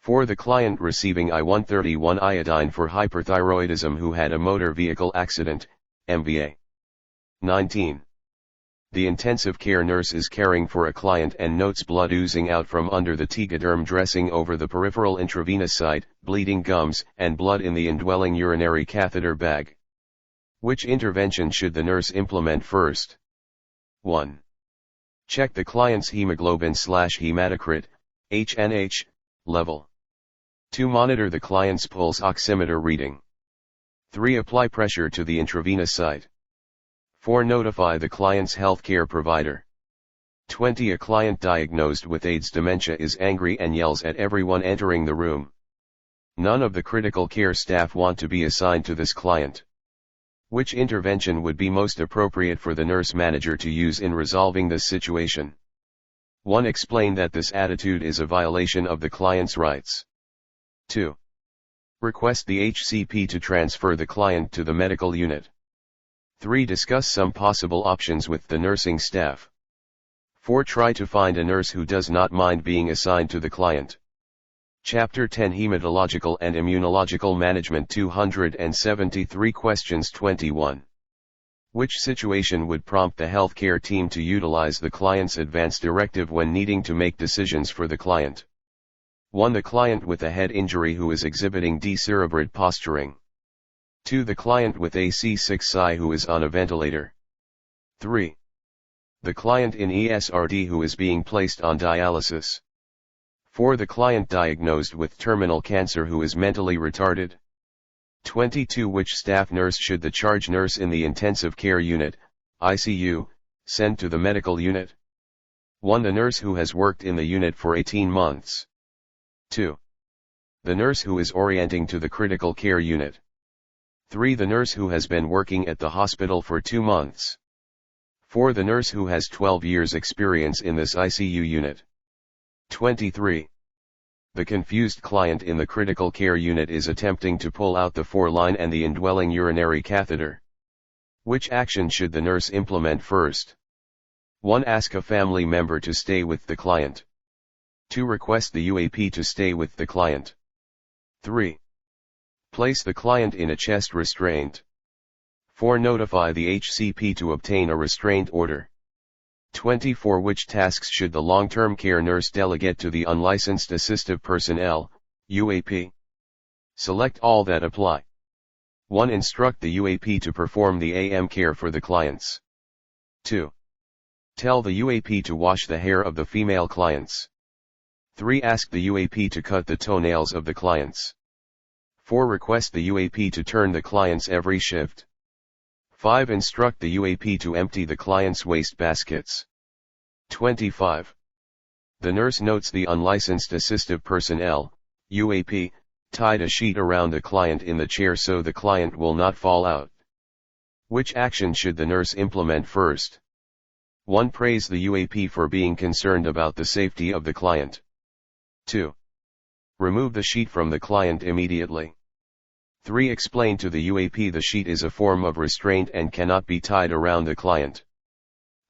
4. The client receiving I-131 iodine for hyperthyroidism who had a motor vehicle accident, MVA. 19. The intensive care nurse is caring for a client and notes blood oozing out from under the tegaderm dressing over the peripheral intravenous site, bleeding gums, and blood in the indwelling urinary catheter bag. Which intervention should the nurse implement first? 1. Check the client's hemoglobin/hematocrit, HNH, level. 2. Monitor the client's pulse oximeter reading. 3. Apply pressure to the intravenous site. 4. Notify the client's healthcare provider. 20. A client diagnosed with AIDS dementia is angry and yells at everyone entering the room. None of the critical care staff want to be assigned to this client. Which intervention would be most appropriate for the nurse manager to use in resolving this situation? 1. Explain that this attitude is a violation of the client's rights. 2. Request the HCP to transfer the client to the medical unit. 3. Discuss some possible options with the nursing staff. 4. Try to find a nurse who does not mind being assigned to the client. Chapter 10 Hematological and Immunological Management 273 Questions 21. Which situation would prompt the healthcare team to utilize the client's advance directive when needing to make decisions for the client? 1. The client with a head injury who is exhibiting decerebrate posturing. 2. The client with a C6I who is on a ventilator. 3. The client in ESRD who is being placed on dialysis. 4. The client diagnosed with terminal cancer who is mentally retarded. 22. Which staff nurse should the charge nurse in the intensive care unit, ICU, send to the medical unit? 1. The nurse who has worked in the unit for 18 months. 2. The nurse who is orienting to the critical care unit. 3. The nurse who has been working at the hospital for 2 months. 4. The nurse who has 12 years experience in this ICU unit. 23. The confused client in the critical care unit is attempting to pull out the 4-line and the indwelling urinary catheter. Which action should the nurse implement first? 1. Ask a family member to stay with the client. 2. Request the UAP to stay with the client. 3. Place the client in a chest restraint. 4. Notify the HCP to obtain a restraint order. 24. Which tasks should the long-term care nurse delegate to the unlicensed assistive personnel, UAP? Select all that apply. 1. Instruct the UAP to perform the AM care for the clients. 2. Tell the UAP to wash the hair of the female clients. 3. Ask the UAP to cut the toenails of the clients. 4. Request the UAP to turn the clients every shift. 5. Instruct the UAP to empty the client's waste baskets. 25. The nurse notes the unlicensed assistive personnel, UAP, tied a sheet around the client in the chair so the client will not fall out. Which action should the nurse implement first? 1. Praise the UAP for being concerned about the safety of the client. 2. Remove the sheet from the client immediately. 3. Explain to the UAP the sheet is a form of restraint and cannot be tied around the client.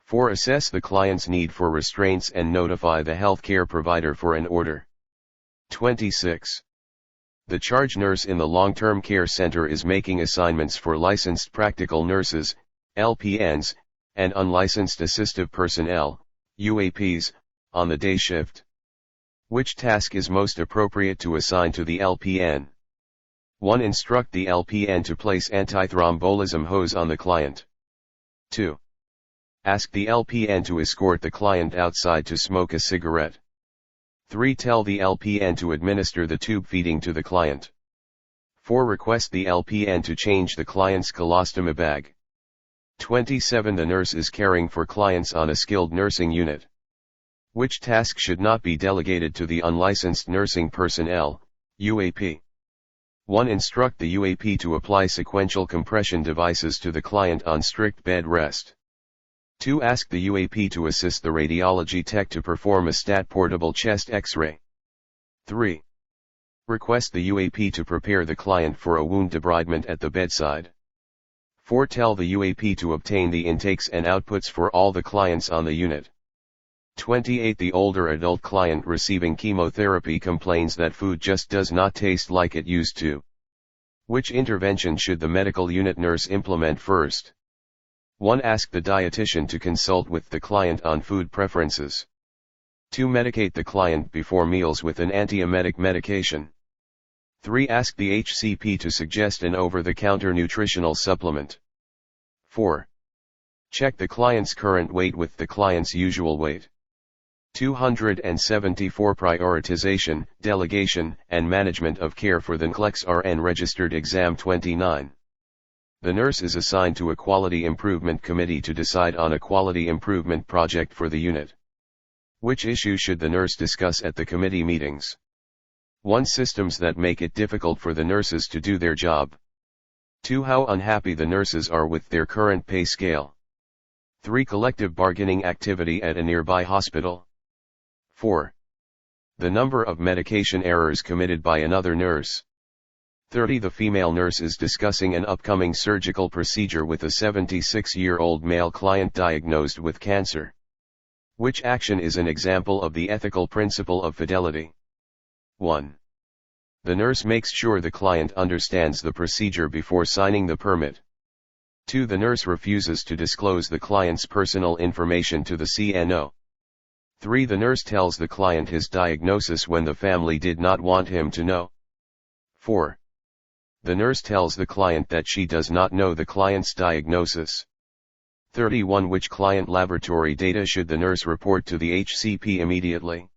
4. Assess the client's need for restraints and notify the healthcare provider for an order. 26. The charge nurse in the long-term care center is making assignments for licensed practical nurses, LPNs, and unlicensed assistive personnel, UAPs, on the day shift. Which task is most appropriate to assign to the LPN? 1. Instruct the LPN to place antithrombolism hose on the client. 2. Ask the LPN to escort the client outside to smoke a cigarette. 3. Tell the LPN to administer the tube feeding to the client. 4. Request the LPN to change the client's colostomy bag. 27. The nurse is caring for clients on a skilled nursing unit. Which task should not be delegated to the unlicensed nursing personnel, UAP? 1. Instruct the UAP to apply sequential compression devices to the client on strict bed rest. 2. Ask the UAP to assist the radiology tech to perform a stat-portable chest X-ray. 3. Request the UAP to prepare the client for a wound debridement at the bedside. 4. Tell the UAP to obtain the intakes and outputs for all the clients on the unit. 28. The older adult client receiving chemotherapy complains that food just does not taste like it used to. Which intervention should the medical unit nurse implement first? 1. Ask the dietitian to consult with the client on food preferences. 2. Medicate the client before meals with an antiemetic medication. 3. Ask the HCP to suggest an over-the-counter nutritional supplement. 4. Check the client's current weight with the client's usual weight. 274. Prioritization, delegation, and management of care for the NCLEX-RN registered exam 29. The nurse is assigned to a quality improvement committee to decide on a quality improvement project for the unit. Which issue should the nurse discuss at the committee meetings? 1. Systems that make it difficult for the nurses to do their job. 2. How unhappy the nurses are with their current pay scale. 3. Collective bargaining activity at a nearby hospital. 4. The number of medication errors committed by another nurse. 30. The female nurse is discussing an upcoming surgical procedure with a 76-year-old male client diagnosed with cancer. Which action is an example of the ethical principle of fidelity? 1. The nurse makes sure the client understands the procedure before signing the permit. 2. The nurse refuses to disclose the client's personal information to the CNO. 3. The nurse tells the client his diagnosis when the family did not want him to know. 4. The nurse tells the client that she does not know the client's diagnosis. 31. Which client laboratory data should the nurse report to the HCP immediately?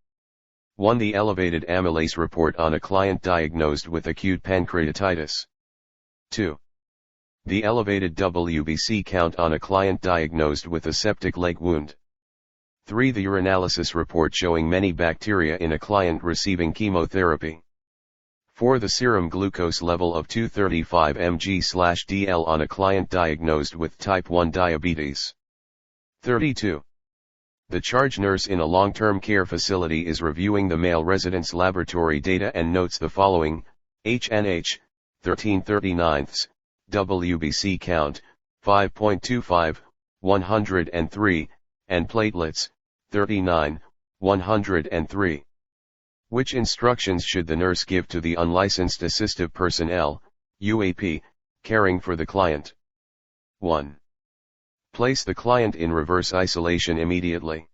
1. The elevated amylase report on a client diagnosed with acute pancreatitis. 2. The elevated WBC count on a client diagnosed with a septic leg wound. 3. The urinalysis report showing many bacteria in a client receiving chemotherapy. 4. The serum glucose level of 235 mg/dl on a client diagnosed with type 1 diabetes. 32. The charge nurse in a long-term care facility is reviewing the male resident's laboratory data and notes the following: HNH, 1339, WBC count, 5.25, 103, and platelets, 39, 103. Which instructions should the nurse give to the unlicensed assistive personnel, UAP, caring for the client? 1. Place the client in reverse isolation immediately.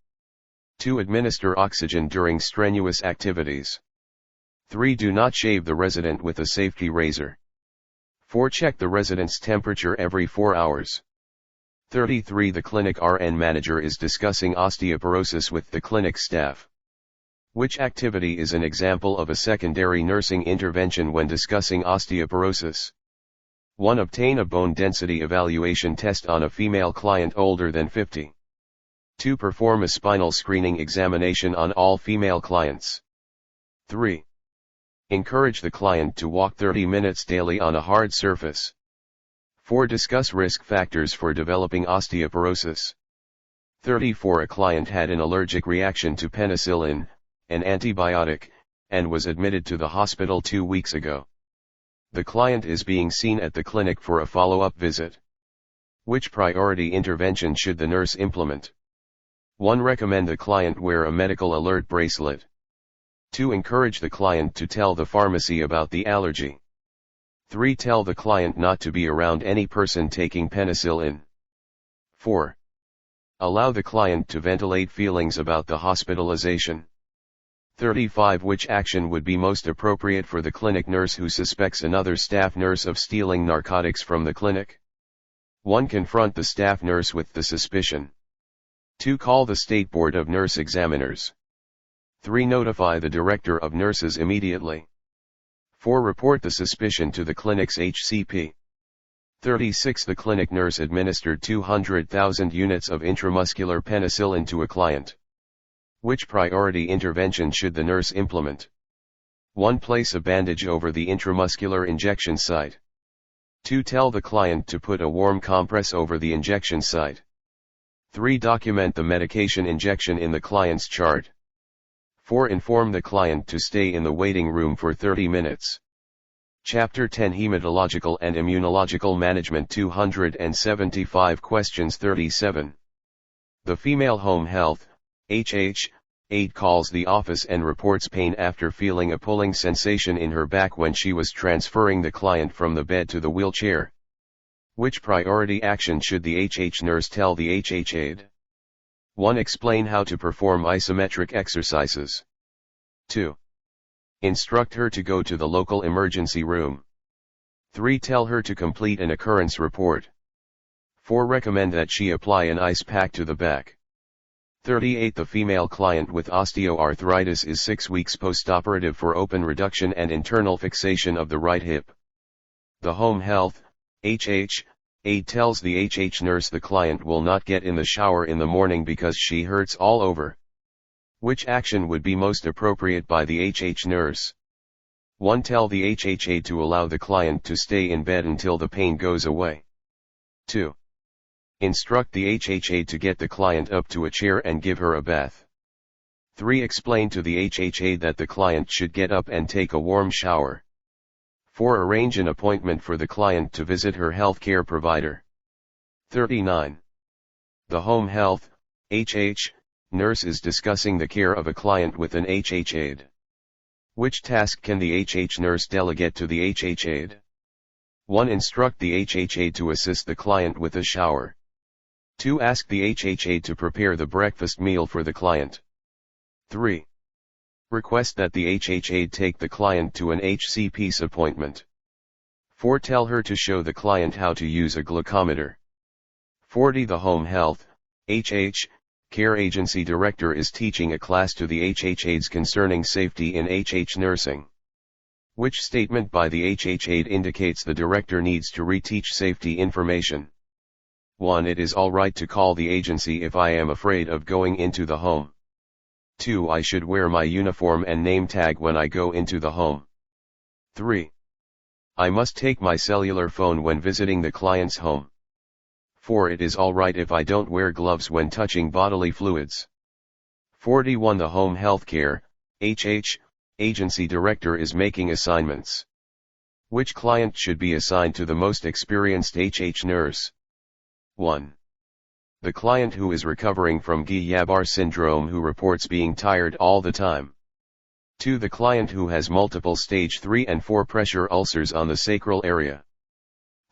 2. Administer oxygen during strenuous activities. 3. Do not shave the resident with a safety razor. 4. Check the resident's temperature every 4 hours. 33. The clinic RN manager is discussing osteoporosis with the clinic staff. Which activity is an example of a secondary nursing intervention when discussing osteoporosis? 1. Obtain a bone density evaluation test on a female client older than 50. 2. Perform a spinal screening examination on all female clients. 3. Encourage the client to walk 30 minutes daily on a hard surface. 4. Discuss risk factors for developing osteoporosis. 34. A client had an allergic reaction to penicillin, an antibiotic, and was admitted to the hospital 2 weeks ago. The client is being seen at the clinic for a follow-up visit. Which priority intervention should the nurse implement? 1. Recommend the client wear a medical alert bracelet. 2. Encourage the client to tell the pharmacy about the allergy. 3. Tell the client not to be around any person taking penicillin. 4. Allow the client to ventilate feelings about the hospitalization. 35. Which action would be most appropriate for the clinic nurse who suspects another staff nurse of stealing narcotics from the clinic? 1. Confront the staff nurse with the suspicion. 2. Call the State Board of Nurse Examiners. 3. Notify the Director of Nurses immediately. 4. Report the suspicion to the clinic's HCP. 36. The clinic nurse administered 200,000 units of intramuscular penicillin to a client. Which priority intervention should the nurse implement? 1. Place a bandage over the intramuscular injection site. 2. Tell the client to put a warm compress over the injection site. 3. Document the medication injection in the client's chart. 4. Inform the client to stay in the waiting room for 30 minutes. Chapter 10 Hematological and Immunological Management 275 Questions 37. The female home health aide calls the office and reports pain after feeling a pulling sensation in her back when she was transferring the client from the bed to the wheelchair. Which priority action should the nurse tell the aide? 1. Explain how to perform isometric exercises. 2. Instruct her to go to the local emergency room. 3. Tell her to complete an occurrence report. 4. Recommend that she apply an ice pack to the back. 38. The female client with osteoarthritis is 6 weeks postoperative for open reduction and internal fixation of the right hip. The home health aide tells the nurse the client will not get in the shower in the morning because she hurts all over. Which action would be most appropriate by the nurse? 1. Tell the aide to allow the client to stay in bed until the pain goes away. 2. Instruct the aide to get the client up to a chair and give her a bath. 3. Explain to the aide that the client should get up and take a warm shower. 4. Arrange an appointment for the client to visit her healthcare provider. 39. The home health nurse is discussing the care of a client with an aide. Which task can the nurse delegate to the aide? 1. Instruct the aide to assist the client with a shower. 2. Ask the aide to prepare the breakfast meal for the client. 3. Request that the aide take the client to an HCP's appointment. 4. Tell her to show the client how to use a glucometer. 40. The home health care agency director is teaching a class to the aides concerning safety in nursing. Which statement by the aide indicates the director needs to reteach safety information? 1. It is all right to call the agency if I am afraid of going into the home. 2. I should wear my uniform and name tag when I go into the home. 3. I must take my cellular phone when visiting the client's home. 4. It is all right if I don't wear gloves when touching bodily fluids. 41. The home healthcare agency director is making assignments. Which client should be assigned to the most experienced nurse? 1. The client who is recovering from Guillain-Barré syndrome who reports being tired all the time. 2. The client who has multiple stage 3 and 4 pressure ulcers on the sacral area.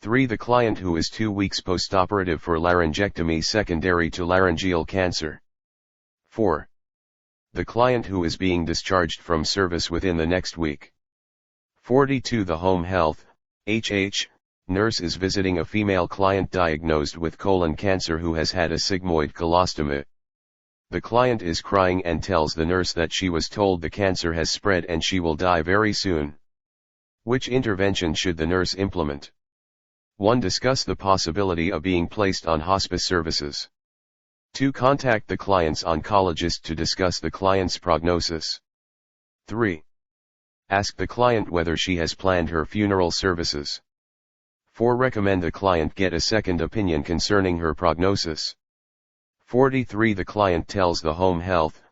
3. The client who is 2 weeks postoperative for laryngectomy secondary to laryngeal cancer. 4. The client who is being discharged from service within the next week. 42. The home health nurse is visiting a female client diagnosed with colon cancer who has had a sigmoid colostomy. The client is crying and tells the nurse that she was told the cancer has spread and she will die very soon. Which intervention should the nurse implement? 1. Discuss the possibility of being placed on hospice services. 2. Contact the client's oncologist to discuss the client's prognosis. 3. Ask the client whether she has planned her funeral services. 4. Recommend the client get a second opinion concerning her prognosis. 43. The client tells the home health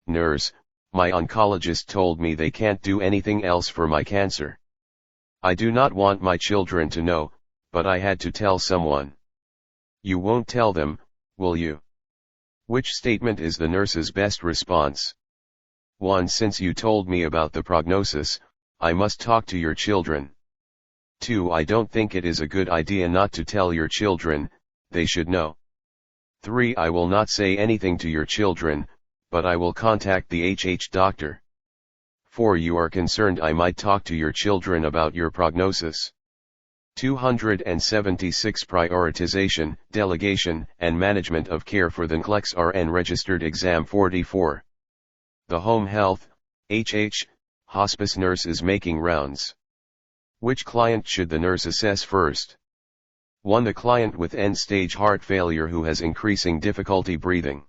nurse, "My oncologist told me they can't do anything else for my cancer. I do not want my children to know, but I had to tell someone." You won't tell them, will you? Which statement is the nurse's best response? 1. Since you told me about the prognosis, I must talk to your children. 2. I don't think it is a good idea not to tell your children, they should know. 3. I will not say anything to your children, but I will contact the doctor. 4. You are concerned I might talk to your children about your prognosis. 276. Prioritization, delegation, and management of care for the NCLEX-RN registered exam 44. The home health hospice nurse is making rounds. Which client should the nurse assess first? 1. The client with end-stage heart failure who has increasing difficulty breathing.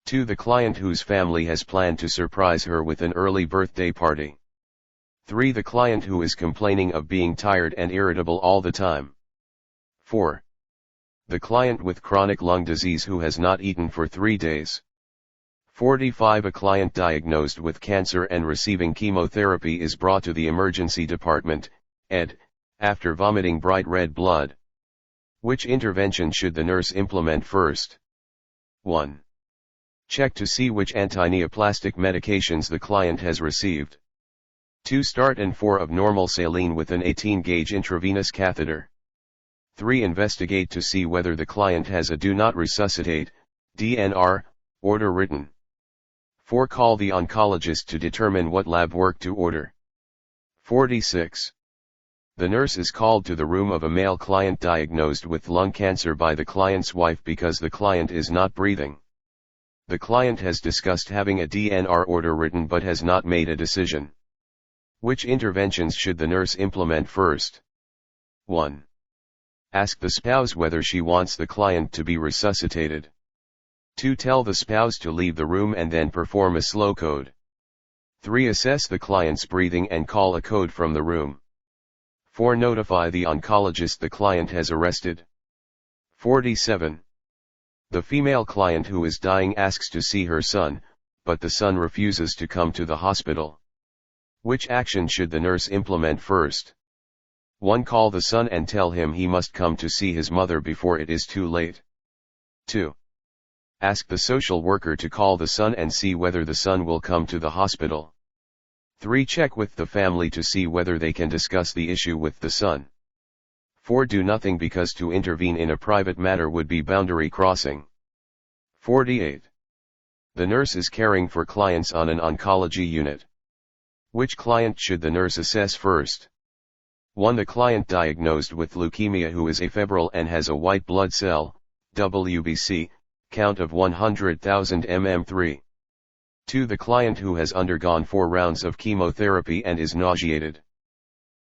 2. The client whose family has planned to surprise her with an early birthday party. 3. The client who is complaining of being tired and irritable all the time. 4. The client with chronic lung disease who has not eaten for 3 days. 45. A client diagnosed with cancer and receiving chemotherapy is brought to the emergency department, ED, after vomiting bright red blood. Which intervention should the nurse implement first? 1. Check to see which antineoplastic medications the client has received. 2. Start and 4 of normal saline with an 18-gauge intravenous catheter. 3. Investigate to see whether the client has a do not resuscitate, DNR, order written. 4. Call the oncologist to determine what lab work to order. 46. The nurse is called to the room of a male client diagnosed with lung cancer by the client's wife because the client is not breathing. The client has discussed having a DNR order written but has not made a decision. Which interventions should the nurse implement first? 1. Ask the spouse whether she wants the client to be resuscitated. 2. Tell the spouse to leave the room and then perform a slow code. 3. Assess the client's breathing and call a code from the room. 4. Notify the oncologist the client has arrested. 47. The female client who is dying asks to see her son, but the son refuses to come to the hospital. Which action should the nurse implement first? 1. Call the son and tell him he must come to see his mother before it is too late. 2. Ask the social worker to call the son and see whether the son will come to the hospital. 3. Check with the family to see whether they can discuss the issue with the son. 4. Do nothing because to intervene in a private matter would be boundary crossing. 48. The nurse is caring for clients on an oncology unit. Which client should the nurse assess first? 1. The client diagnosed with leukemia who is afebrile and has a white blood cell, WBC, count of 100,000 mm3. 2. The client who has undergone 4 rounds of chemotherapy and is nauseated.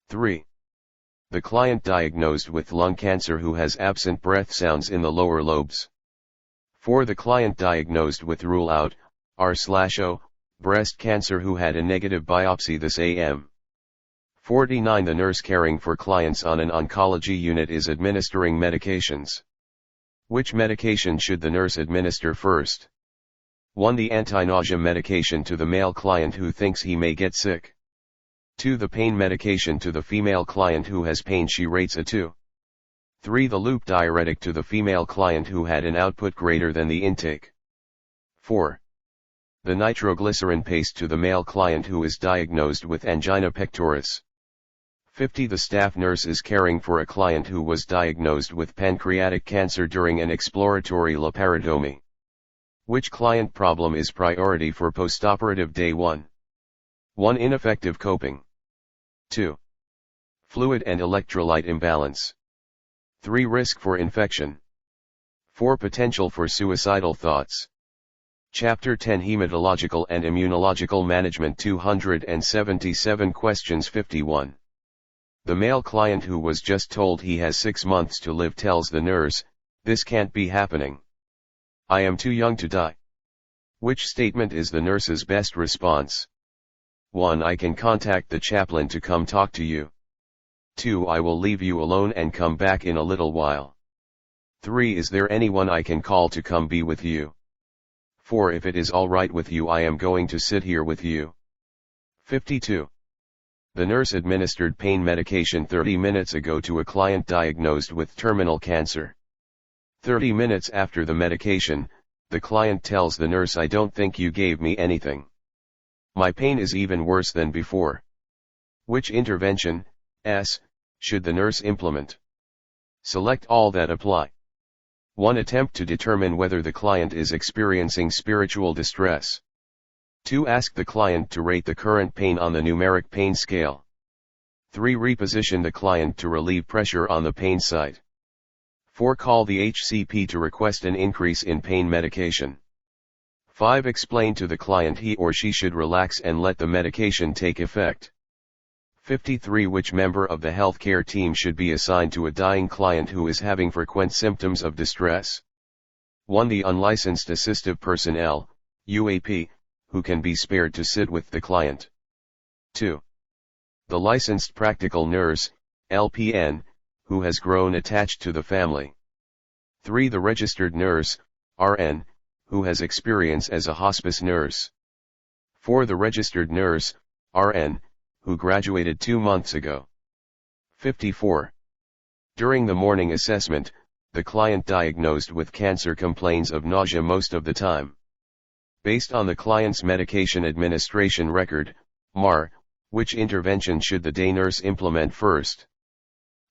3. The client diagnosed with lung cancer who has absent breath sounds in the lower lobes. 4. The client diagnosed with rule out, R/O, breast cancer who had a negative biopsy this AM. 49. The nurse caring for clients on an oncology unit is administering medications. Which medication should the nurse administer first? 1. The anti-nausea medication to the male client who thinks he may get sick. 2. The pain medication to the female client who has pain, she rates a 2. 3. The loop diuretic to the female client who had an output greater than the intake. 4. The nitroglycerin paste to the male client who is diagnosed with angina pectoris. 50. The staff nurse is caring for a client who was diagnosed with pancreatic cancer during an exploratory laparotomy. Which client problem is priority for postoperative day 1? 1. Ineffective coping. 2. Fluid and electrolyte imbalance. 3. Risk for infection. 4. Potential for suicidal thoughts. Chapter 10 Hematological and Immunological Management 277 Questions 51. The male client who was just told he has 6 months to live tells the nurse, "This can't be happening. I am too young to die." Which statement is the nurse's best response? 1. I can contact the chaplain to come talk to you. 2. I will leave you alone and come back in a little while. 3. Is there anyone I can call to come be with you? 4. If it is all right with you, I am going to sit here with you. 52. The nurse administered pain medication 30 minutes ago to a client diagnosed with terminal cancer. 30 minutes after the medication, the client tells the nurse, "I don't think you gave me anything. My pain is even worse than before." Which intervention, S, should the nurse implement? Select all that apply. 1. Attempt to determine whether the client is experiencing spiritual distress. 2. Ask the client to rate the current pain on the numeric pain scale. 3. Reposition the client to relieve pressure on the pain site. 4. Call the HCP to request an increase in pain medication. 5. Explain to the client he or she should relax and let the medication take effect. 53. Which member of the healthcare team should be assigned to a dying client who is having frequent symptoms of distress? 1. The unlicensed assistive personnel, UAP, who can be spared to sit with the client. 2. The licensed practical nurse, LPN, who has grown attached to the family. 3. The registered nurse, RN, who has experience as a hospice nurse. 4. The registered nurse, RN, who graduated 2 months ago. 54. During the morning assessment, the client diagnosed with cancer complains of nausea most of the time. Based on the client's medication administration record, MAR, which intervention should the day nurse implement first?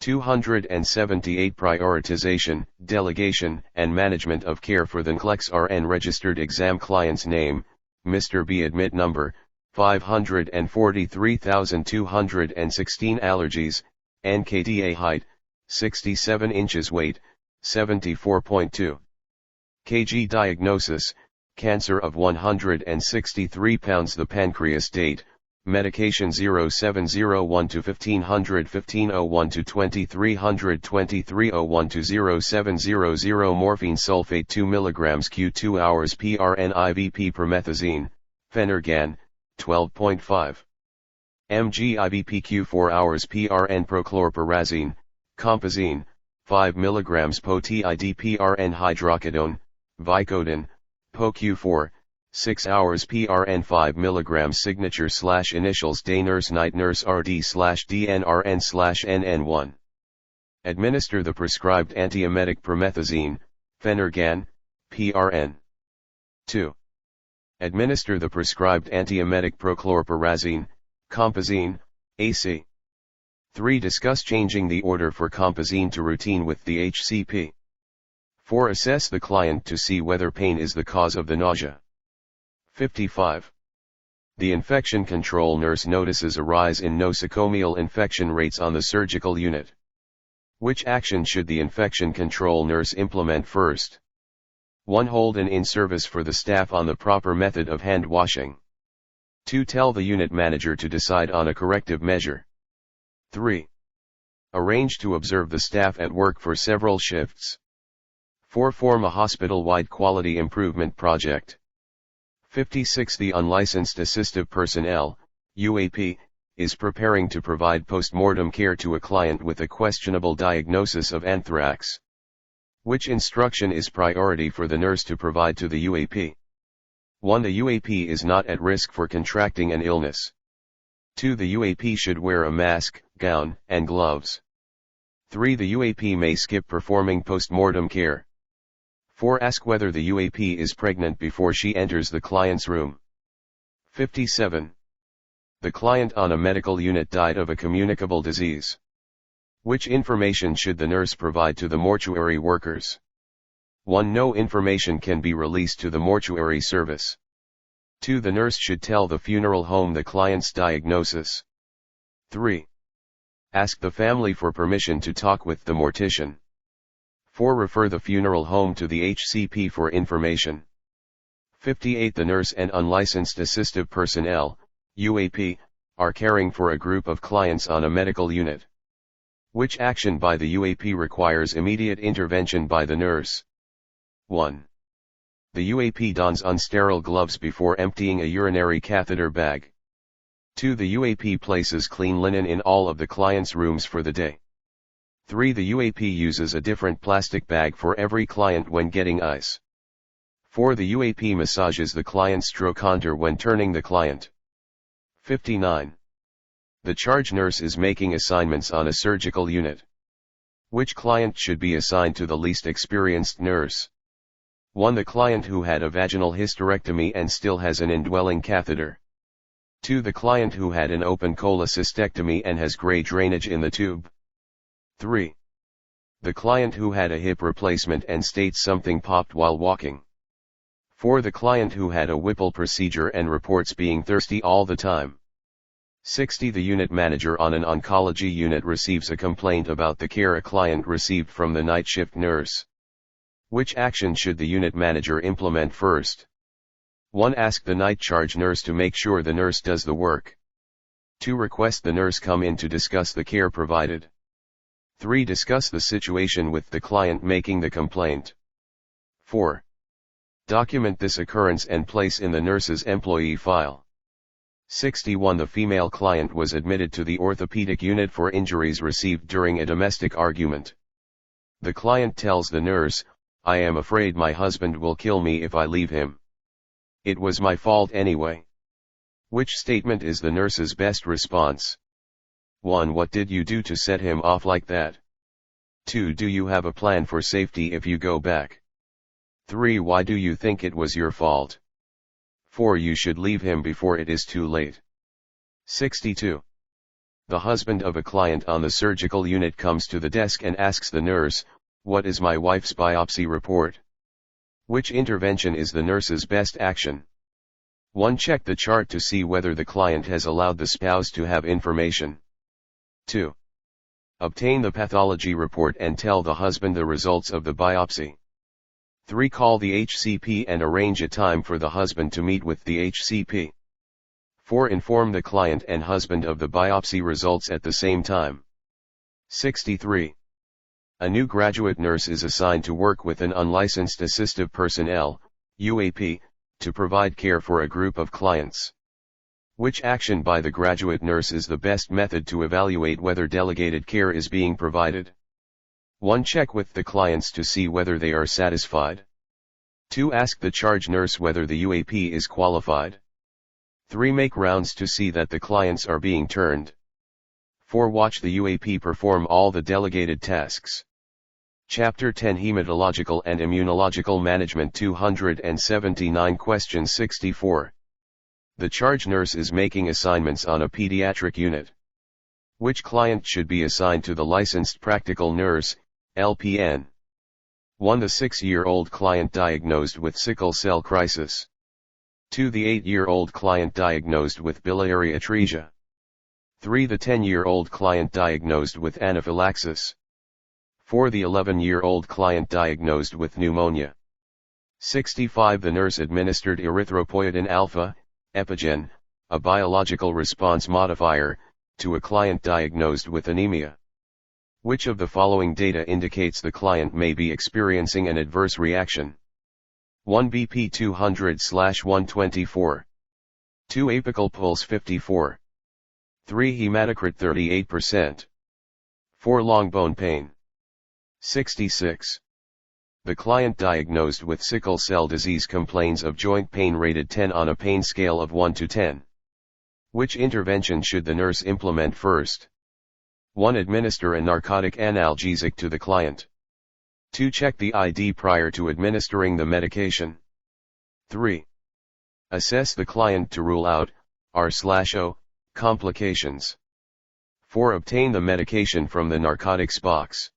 278 Prioritization, delegation, and management of care for the NCLEX-RN registered exam client's name, Mr. B. Admit number, 543,216 Allergies, NKDA height, 67 inches weight, 74.2 kg Diagnosis, cancer of 163 pounds The pancreas date, medication 0701 to 1500 1501 to 2300 2301 to 0700 Morphine sulfate 2 mg Q 2 hours PRN IVP Promethazine, Phenergan, 12.5 mg IVPQ 4 hours PRN Prochlorperazine, Compazine, 5 mg POTID PRN Hydrocodone, Vicodin, POQ4, 6 hours PRN 5 mg Signature/initials Day Nurse Night Nurse RD/DNRN/NN1. Administer the prescribed antiemetic promethazine, Phenergan, PRN. 2. Administer the prescribed antiemetic prochlorperazine, Compazine, AC. 3. Discuss changing the order for Compazine to routine with the HCP. 4. Assess the client to see whether pain is the cause of the nausea. 55. The infection control nurse notices a rise in nosocomial infection rates on the surgical unit. Which action should the infection control nurse implement first? 1. Hold an in-service for the staff on the proper method of hand washing. 2. Tell the unit manager to decide on a corrective measure. 3. Arrange to observe the staff at work for several shifts. 4. Form a hospital-wide quality improvement project. 56. The unlicensed assistive personnel, UAP, is preparing to provide post-mortem care to a client with a questionable diagnosis of anthrax. Which instruction is priority for the nurse to provide to the UAP? 1. The UAP is not at risk for contracting an illness. 2. The UAP should wear a mask, gown, and gloves. 3. The UAP may skip performing post-mortem care. 4. Ask whether the UAP is pregnant before she enters the client's room. 57. The client on a medical unit died of a communicable disease. Which information should the nurse provide to the mortuary workers? 1. No information can be released to the mortuary service. 2. The nurse should tell the funeral home the client's diagnosis. 3. Ask the family for permission to talk with the mortician. 4. Refer the funeral home to the HCP for information. 58. The nurse and unlicensed assistive personnel, UAP, are caring for a group of clients on a medical unit. Which action by the UAP requires immediate intervention by the nurse? 1. The UAP dons unsterile gloves before emptying a urinary catheter bag. 2. The UAP places clean linen in all of the client's rooms for the day. 3. The UAP uses a different plastic bag for every client when getting ice. 4. The UAP massages the client's trochanter when turning the client. 59. The charge nurse is making assignments on a surgical unit. Which client should be assigned to the least experienced nurse? 1. The client who had a vaginal hysterectomy and still has an indwelling catheter. 2. The client who had an open cholecystectomy and has gray drainage in the tube. 3. The client who had a hip replacement and states something popped while walking. 4. The client who had a Whipple procedure and reports being thirsty all the time. 60. The unit manager on an oncology unit receives a complaint about the care a client received from the night shift nurse. Which action should the unit manager implement first? 1. Ask the night charge nurse to make sure the nurse does the work. 2. Request the nurse come in to discuss the care provided. 3. Discuss the situation with the client making the complaint. 4. Document this occurrence and place in the nurse's employee file. 61. The female client was admitted to the orthopedic unit for injuries received during a domestic argument. The client tells the nurse, "I am afraid my husband will kill me if I leave him. It was my fault anyway." Which statement is the nurse's best response? 1. What did you do to set him off like that? 2. Do you have a plan for safety if you go back? 3. Why do you think it was your fault? 4. You should leave him before it is too late. 62. The husband of a client on the surgical unit comes to the desk and asks the nurse, "What is my wife's biopsy report?" Which intervention is the nurse's best action? 1. Check the chart to see whether the client has allowed the spouse to have information. 2. Obtain the pathology report and tell the husband the results of the biopsy. 3. Call the HCP and arrange a time for the husband to meet with the HCP. 4. Inform the client and husband of the biopsy results at the same time. 63. A new graduate nurse is assigned to work with an unlicensed assistive personnel, UAP, to provide care for a group of clients. Which action by the graduate nurse is the best method to evaluate whether delegated care is being provided? 1. Check with the clients to see whether they are satisfied. 2. Ask the charge nurse whether the UAP is qualified. 3. Make rounds to see that the clients are being turned. 4. Watch the UAP perform all the delegated tasks. Chapter 10 Hematological and Immunological Management 279 Question 64. The charge nurse is making assignments on a pediatric unit. Which client should be assigned to the licensed practical nurse, LPN? 1. The 6-year-old client diagnosed with sickle cell crisis. 2. The 8-year-old client diagnosed with biliary atresia. 3. The 10-year-old client diagnosed with anaphylaxis. 4. The 11-year-old client diagnosed with pneumonia. 65. The nurse administered erythropoietin alpha, Epigen, a biological response modifier, to a client diagnosed with anemia. Which of the following data indicates the client may be experiencing an adverse reaction? 1. BP 200/124. 2. Apical pulse 54. 3. Hematocrit 38%. 4. Long bone pain. 66. The client diagnosed with sickle cell disease complains of joint pain rated 10 on a pain scale of 1 to 10. Which intervention should the nurse implement first? 1. Administer a narcotic analgesic to the client. 2. Check the ID prior to administering the medication. 3. Assess the client to rule out R/O complications. 4. Obtain the medication from the narcotics box.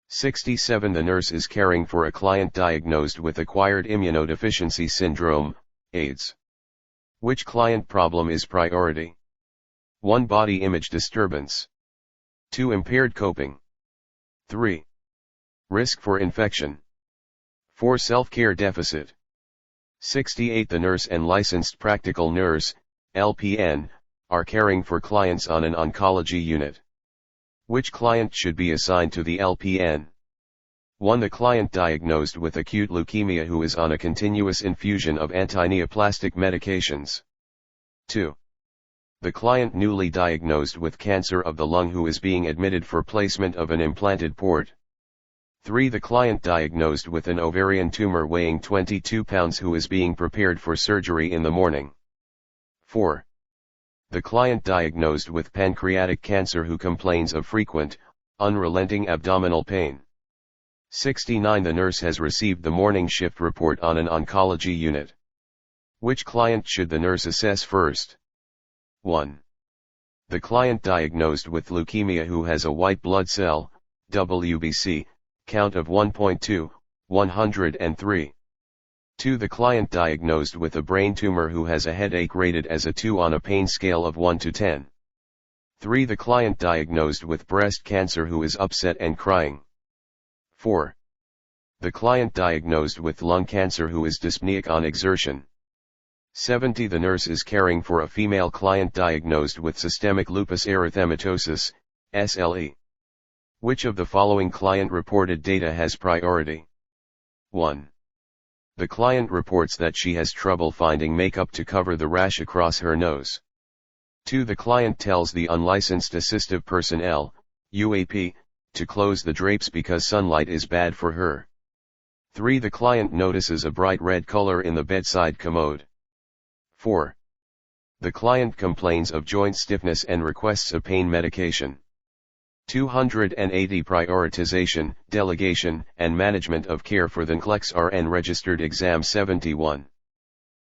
67. The nurse is caring for a client diagnosed with acquired immunodeficiency syndrome, AIDS. Which client problem is priority? 1. Body image disturbance. 2. Impaired coping. 3. Risk for infection. 4. Self-care deficit. 68. The nurse and licensed practical nurse, LPN, are caring for clients on an oncology unit. Which client should be assigned to the LPN? 1. The client diagnosed with acute leukemia who is on a continuous infusion of antineoplastic medications. 2. The client newly diagnosed with cancer of the lung who is being admitted for placement of an implanted port. 3. The client diagnosed with an ovarian tumor weighing 22 pounds who is being prepared for surgery in the morning. 4. The client diagnosed with pancreatic cancer who complains of frequent, unrelenting abdominal pain. 69. The nurse has received the morning shift report on an oncology unit. Which client should the nurse assess first? 1. The client diagnosed with leukemia who has a white blood cell, WBC, count of 1.2, 103. 2. The client diagnosed with a brain tumor who has a headache rated as a 2 on a pain scale of 1 to 10. 3. The client diagnosed with breast cancer who is upset and crying. 4. The client diagnosed with lung cancer who is dyspneic on exertion. 70. The nurse is caring for a female client diagnosed with systemic lupus erythematosus, SLE. Which of the following client-reported data has priority? 1. The client reports that she has trouble finding makeup to cover the rash across her nose. 2. The client tells the unlicensed assistive personnel, UAP, to close the drapes because sunlight is bad for her. 3. The client notices a bright red color in the bedside commode. 4. The client complains of joint stiffness and requests a pain medication. 280. Prioritization, delegation, and management of care for the NCLEX-RN registered exam 71.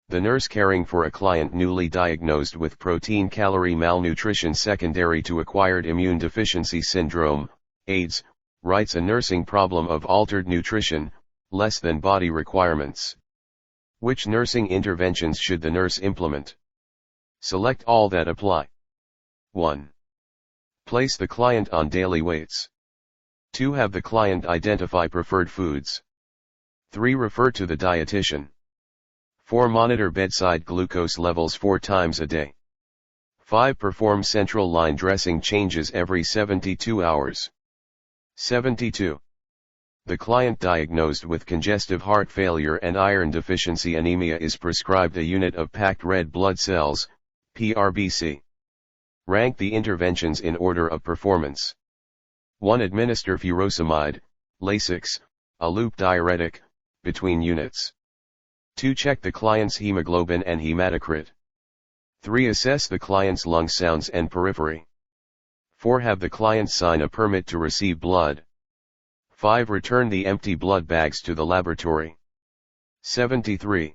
The nurse caring for a client newly diagnosed with protein-calorie malnutrition secondary to acquired immune deficiency syndrome, AIDS, writes a nursing problem of altered nutrition, less than body requirements. Which nursing interventions should the nurse implement? Select all that apply. 1. Place the client on daily weights. 2. Have the client identify preferred foods. 3. Refer to the dietitian. 4. Monitor bedside glucose levels 4 times a day. 5. Perform central line dressing changes every 72 hours. 72. The client diagnosed with congestive heart failure and iron deficiency anemia is prescribed a unit of packed red blood cells, PRBC. Rank the interventions in order of performance. 1. Administer furosemide, Lasix, a loop diuretic, between units. 2. Check the client's hemoglobin and hematocrit. 3. Assess the client's lung sounds and periphery. 4. Have the client sign a permit to receive blood. 5. Return the empty blood bags to the laboratory. 73.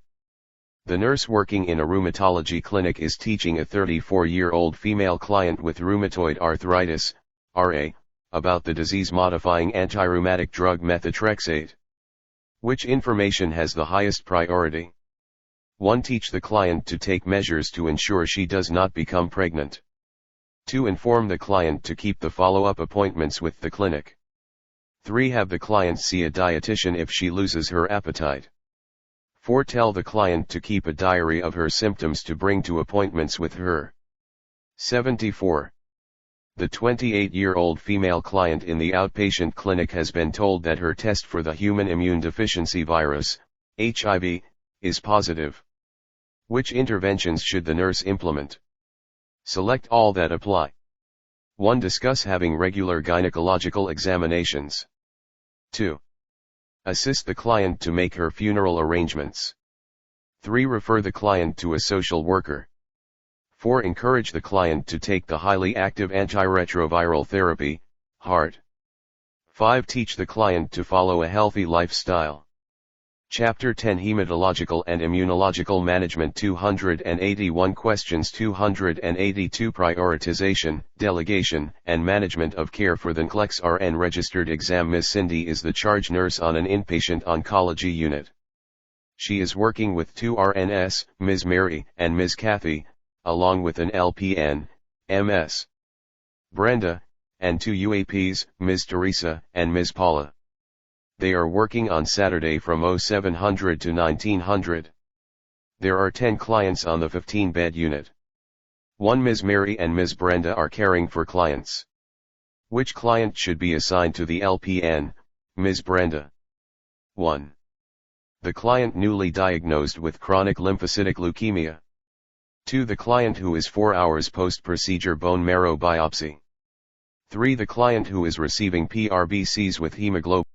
The nurse working in a rheumatology clinic is teaching a 34-year-old female client with rheumatoid arthritis, RA, about the disease-modifying antirheumatic drug methotrexate. Which information has the highest priority? 1. Teach the client to take measures to ensure she does not become pregnant. 2. Inform the client to keep the follow-up appointments with the clinic. 3. Have the client see a dietitian if she loses her appetite. 4. Tell the client to keep a diary of her symptoms to bring to appointments with her. 74. The 28-year-old female client in the outpatient clinic has been told that her test for the human immune deficiency virus, HIV, is positive. Which interventions should the nurse implement? Select all that apply. 1. Discuss having regular gynecological examinations. 2. Assist the client to make her funeral arrangements. 3. Refer the client to a social worker. 4. Encourage the client to take the highly active antiretroviral therapy, HART. 5. Teach the client to follow a healthy lifestyle. Chapter 10 Hematological and Immunological Management 281 Questions 282 Prioritization, Delegation, and Management of Care for the NCLEX-RN Registered Exam. Ms. Cindy is the charge nurse on an inpatient oncology unit. She is working with 2 RNs, Ms. Mary and Ms. Kathy, along with an LPN, Ms. Brenda, and 2 UAPs, Ms. Teresa and Ms. Paula. They are working on Saturday from 0700 to 1900. There are 10 clients on the 15-bed unit. 1 Ms. Mary and Ms. Brenda are caring for clients. Which client should be assigned to the LPN, Ms. Brenda? 1. The client newly diagnosed with chronic lymphocytic leukemia. 2. The client who is 4 hours post-procedure bone marrow biopsy. 3. The client who is receiving PRBCs with hemoglobin.